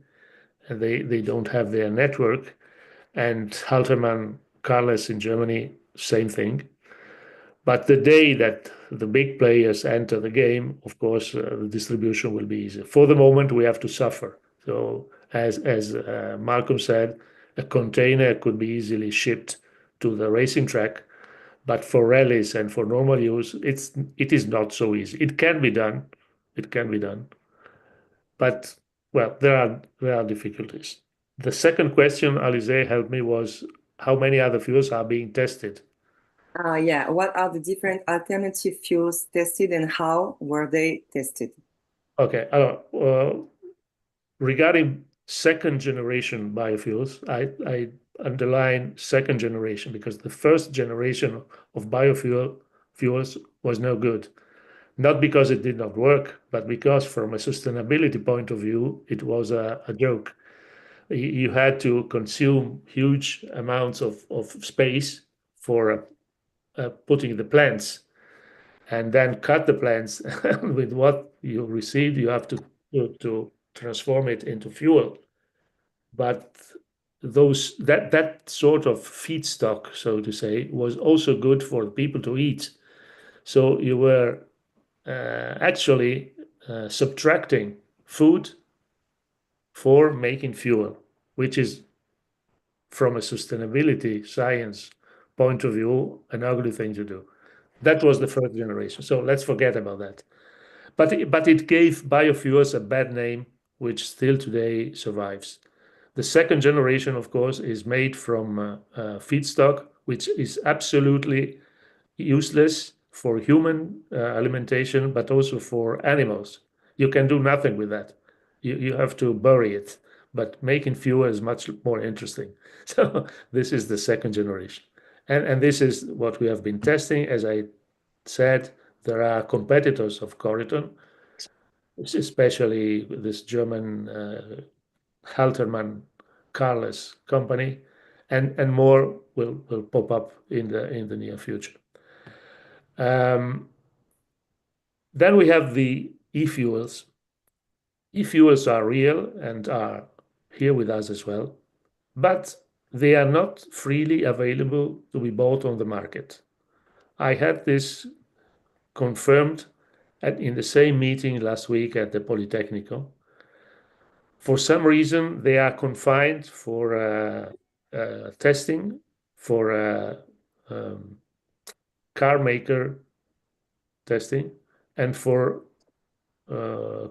and they don't have their network. And Haltermann Carless in Germany, same thing. But the day that the big players enter the game, of course, the distribution will be easier. For the moment, we have to suffer. So, as Malcolm said, a container could be easily shipped to the racing track, but for rallies and for normal use, it is not so easy. It can be done. It can be done. But well, there are difficulties. The second question, Alizé helped me, was how many other fuels are being tested? Yeah, what are the different alternative fuels tested and how were they tested? Okay, regarding second generation biofuels, I underline second generation because the first generation of fuels was no good. Not because it did not work, but because from a sustainability point of view, it was a joke. You had to consume huge amounts of space for putting the plants and then cut the plants. With what you received, you have to transform it into fuel. But that sort of feedstock, so to say, was also good for people to eat. So you were actually subtracting food for making fuel, which is, from a sustainability science point of view, an ugly thing to do. That was the first generation. So let's forget about that. But it gave biofuels a bad name, which still today survives. The second generation, of course, is made from feedstock, which is absolutely useless for human alimentation, but also for animals. You can do nothing with that. You have to bury it. But making fuel is much more interesting. So this is the second generation. And this is what we have been testing. As I said, there are competitors of Corriton, especially this German Haltermann Carless company, and more will pop up in the near future. Then we have the e-fuels. E-fuels are real and are here with us as well, but they are not freely available to be bought on the market. I had this confirmed in the same meeting last week at the Politecnico. For some reason, they are confined for testing for car maker testing and for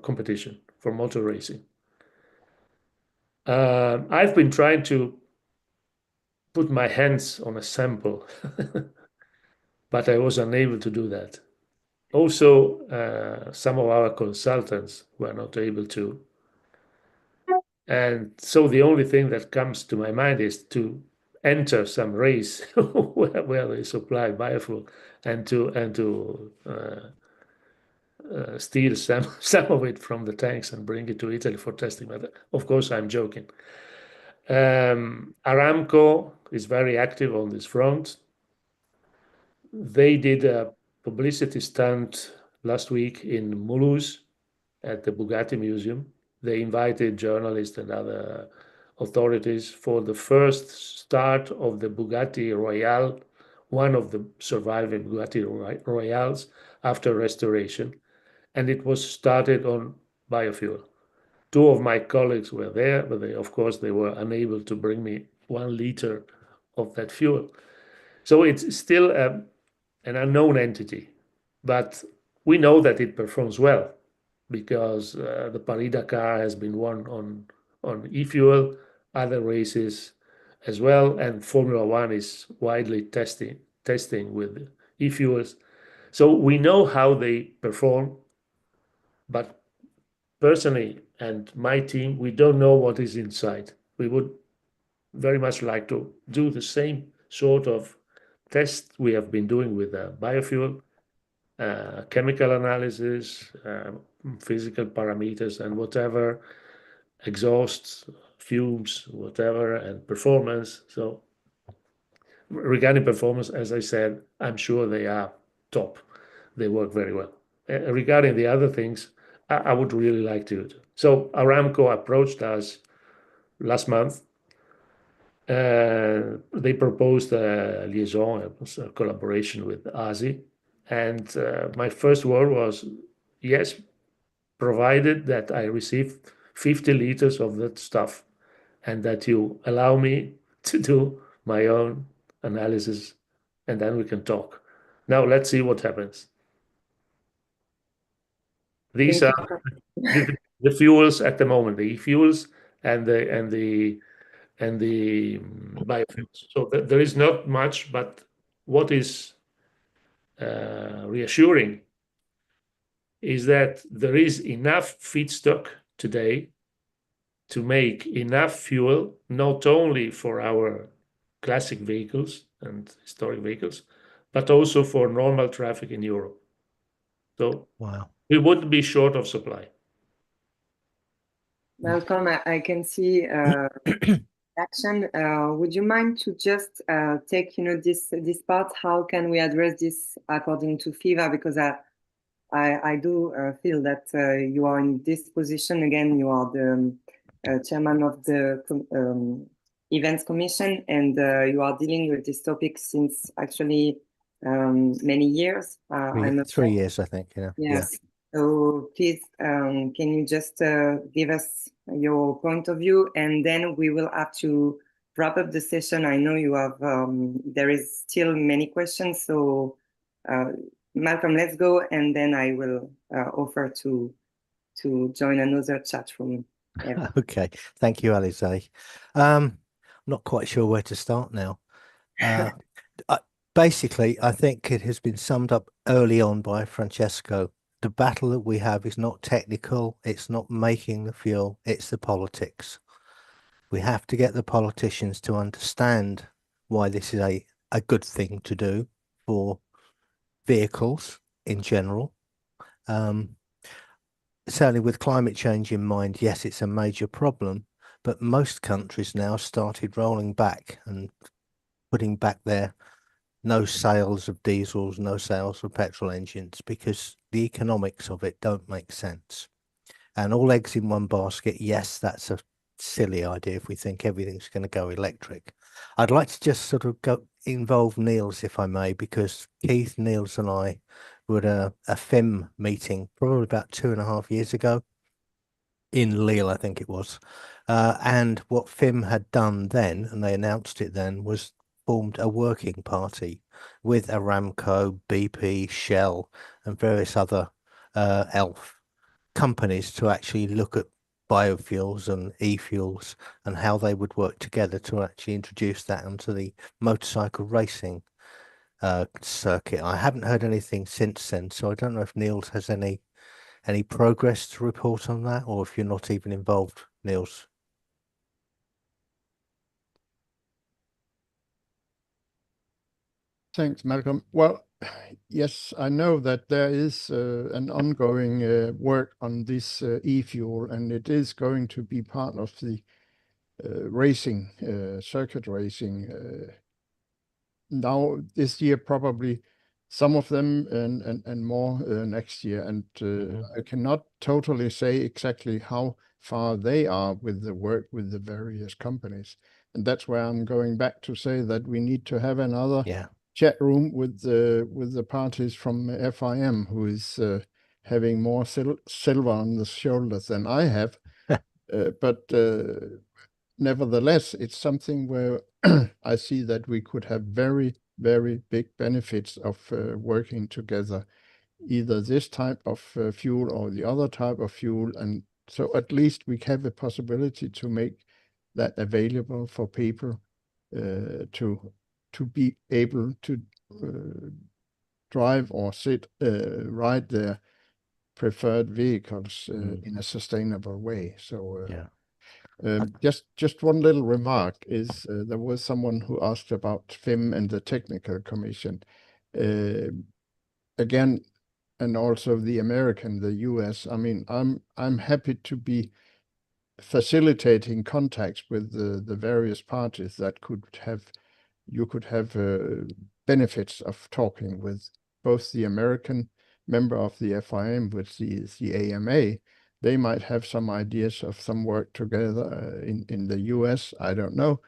competition, for motor racing. I've been trying to put my hands on a sample, but I was unable to do that. Also, some of our consultants were not able to. And so the only thing that comes to my mind is to enter some race where they supply biofuel and to steal some of it from the tanks and bring it to Italy for testing. But of course, I'm joking. Aramco is very active on this front. They did a publicity stunt last week in Mulhouse at the Bugatti Museum. They invited journalists and other authorities for the first start of the Bugatti Royale, one of the surviving Bugatti Royales after restoration. And it was started on biofuel. Two of my colleagues were there, but of course, they were unable to bring me 1 liter of that fuel. So it's still an unknown entity, but we know that it performs well because the Paris-Dakar has been won on e-fuel, other races as well, and Formula One is widely testing with e-fuels. So we know how they perform, but personally and my team, we don't know what is inside. We would very much like to do the same sort of test we have been doing with biofuel, chemical analysis, physical parameters, and whatever, exhaust, fumes, whatever, and performance. So regarding performance, as I said, I'm sure they are top. They work very well. Regarding the other things, I would really like to. So Aramco approached us last month. They proposed a liaison, a collaboration with ASI. And my first word was, yes, provided that I receive 50 liters of that stuff and that you allow me to do my own analysis, and then we can talk. Now let's see what happens. These Thank are the fuels at the moment, the e-fuels and the biofuels. So there is not much, but what is reassuring is that there is enough feedstock today to make enough fuel, not only for our classic vehicles and historic vehicles, but also for normal traffic in Europe. So Wow. we wouldn't be short of supply. Malcolm, I can see action. Would you mind to just take, this part? How can we address this according to FIVA? Because I do feel that you are in this position again. You are the chairman of the events commission, and you are dealing with this topic since actually many years. Three years, I think. Yes. Yeah. So please, can you just give us your point of view, and then we will have to wrap up the session. I know you have. There is still many questions, so Malcolm, let's go, and then I will offer to join another chat room. Yeah. Okay. Thank you, Alize. I'm not quite sure where to start now. Basically, I think it has been summed up early on by Francesco. The battle that we have is not technical. It's not making the fuel. It's the politics. We have to get the politicians to understand why this is a good thing to do for vehicles in general. Certainly with climate change in mind, yes, it's a major problem, but most countries now started rolling back and putting back their no sales of diesels, no sales of petrol engines, because the economics of it don't make sense. And all eggs in one basket, yes, that's a silly idea if we think everything's going to go electric. I'd like to just sort of involve Niels, if I may, because Keith, Niels and I were at a FIM meeting probably about 2.5 years ago in Lille, I think it was. And what FIM had done then, and they announced it then, was formed a working party with Aramco, BP, Shell, and various other ELF companies to actually look at biofuels and e-fuels and how they would work together to actually introduce that onto the motorcycle racing circuit. I haven't heard anything since then, so I don't know if Niels has any progress to report on that, or if you're not even involved, Niels. Thanks, Malcolm. Well, yes, I know that there is an ongoing work on this e-fuel, and it is going to be part of the racing, circuit racing. Now, this year, probably some of them and more next year. And I cannot totally say exactly how far they are with the work with the various companies. And that's where I'm going back to say that we need to have another chat room with the parties from FIM, who is having more silver on the shoulders than I have. But nevertheless, it's something where I see that we could have very, very big benefits of working together, either this type of fuel or the other type of fuel. And so at least we have a possibility to make that available for people to be able to drive or ride their preferred vehicles in a sustainable way. So yeah. just one little remark is there was someone who asked about FIM and the technical commission. Again, and also the American, the US. I mean, I'm happy to be facilitating contacts with the various parties that you could have benefits of talking with both the American member of the FIM with the AMA. They might have some ideas of some work together in the US. I don't know,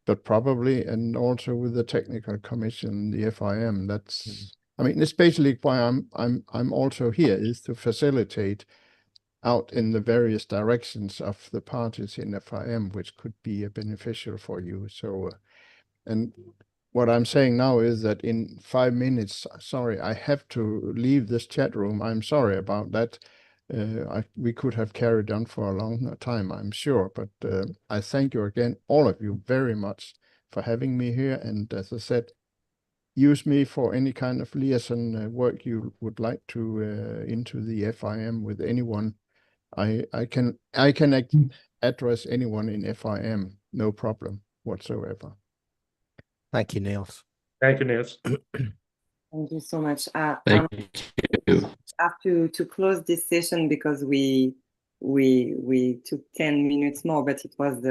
but probably, and also with the technical commission, the FIM. That's I mean, it's basically why I'm also here, is to facilitate out in the various directions of the parties in FIM, which could be beneficial for you. So, and what I'm saying now is that in 5 minutes, sorry, I have to leave this chat room. I'm sorry about that. We could have carried on for a long time, I'm sure, but I thank you again, all of you, very much for having me here. And as I said, use me for any kind of liaison work you would like to into the FIM with anyone. I can address anyone in FIM, no problem whatsoever. Thank you, Niels. Thank you, Niels. Thank you so much. Thank you. Have to close this session because we took 10 minutes more, but it was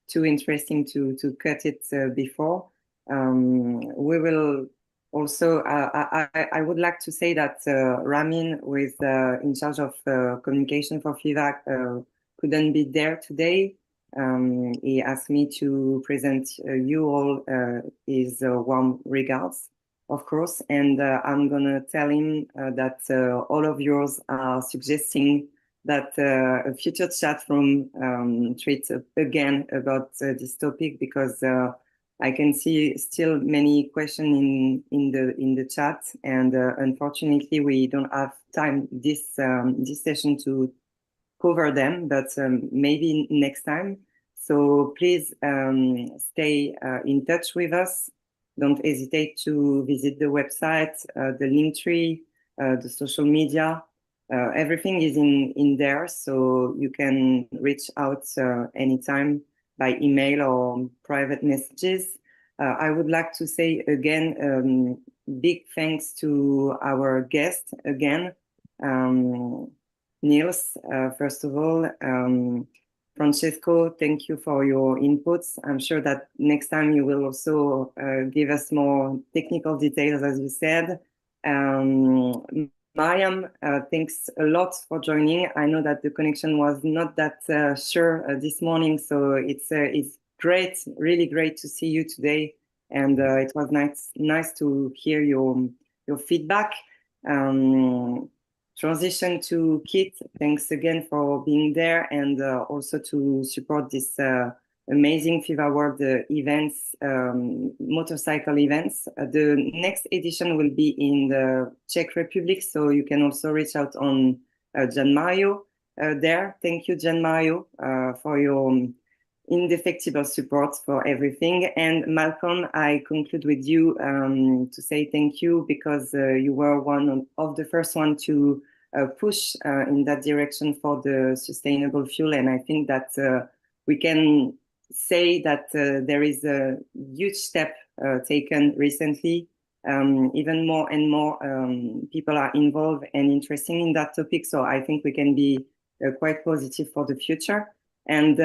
too interesting to cut it before. We will also. I would like to say that Ramin, with in charge of communication for FIVA, couldn't be there today. He asked me to present you all his warm regards, of course, and I'm gonna tell him that all of yours are suggesting that a future chat room treats again about this topic, because I can see still many questions in the chat, and unfortunately we don't have time this session to cover them, but maybe next time. So please stay in touch with us. Don't hesitate to visit the website, the link tree, the social media. Everything is in there, so you can reach out anytime by email or private messages. I would like to say again, big thanks to our guest again, Niels, first of all. Francesco, thank you for your inputs. I'm sure that next time you will also give us more technical details, as you said. Mariam, thanks a lot for joining. I know that the connection was not that sure this morning, so it's great, really great to see you today, and it was nice to hear your feedback. Transition to Kit, thanks again for being there, and also to support this amazing FIVA World events, motorcycle events. The next edition will be in the Czech Republic, so you can also reach out on Gian Mario there. Thank you, Gian Mario, for your indefectible support for everything. And Malcolm, I conclude with you to say thank you, because you were one of the first one to push in that direction for the sustainable fuel. And I think that we can say that there is a huge step taken recently. Even more and more people are involved and interested in that topic. So I think we can be quite positive for the future. And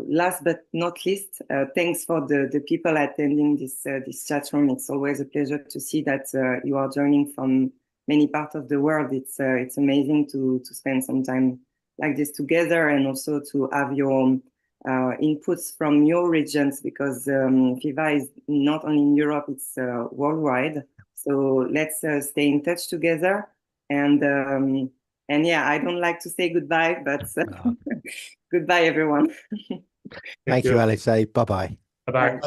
last but not least, thanks for the people attending this chat room. It's always a pleasure to see that you are joining from many parts of the world. It's amazing to spend some time like this together, and also to have your inputs from your regions, because FIVA is not only in Europe, it's worldwide. So let's stay in touch together. And yeah, I don't like to say goodbye, but goodbye, everyone. Thank you, Alice. Bye-bye. Bye-bye.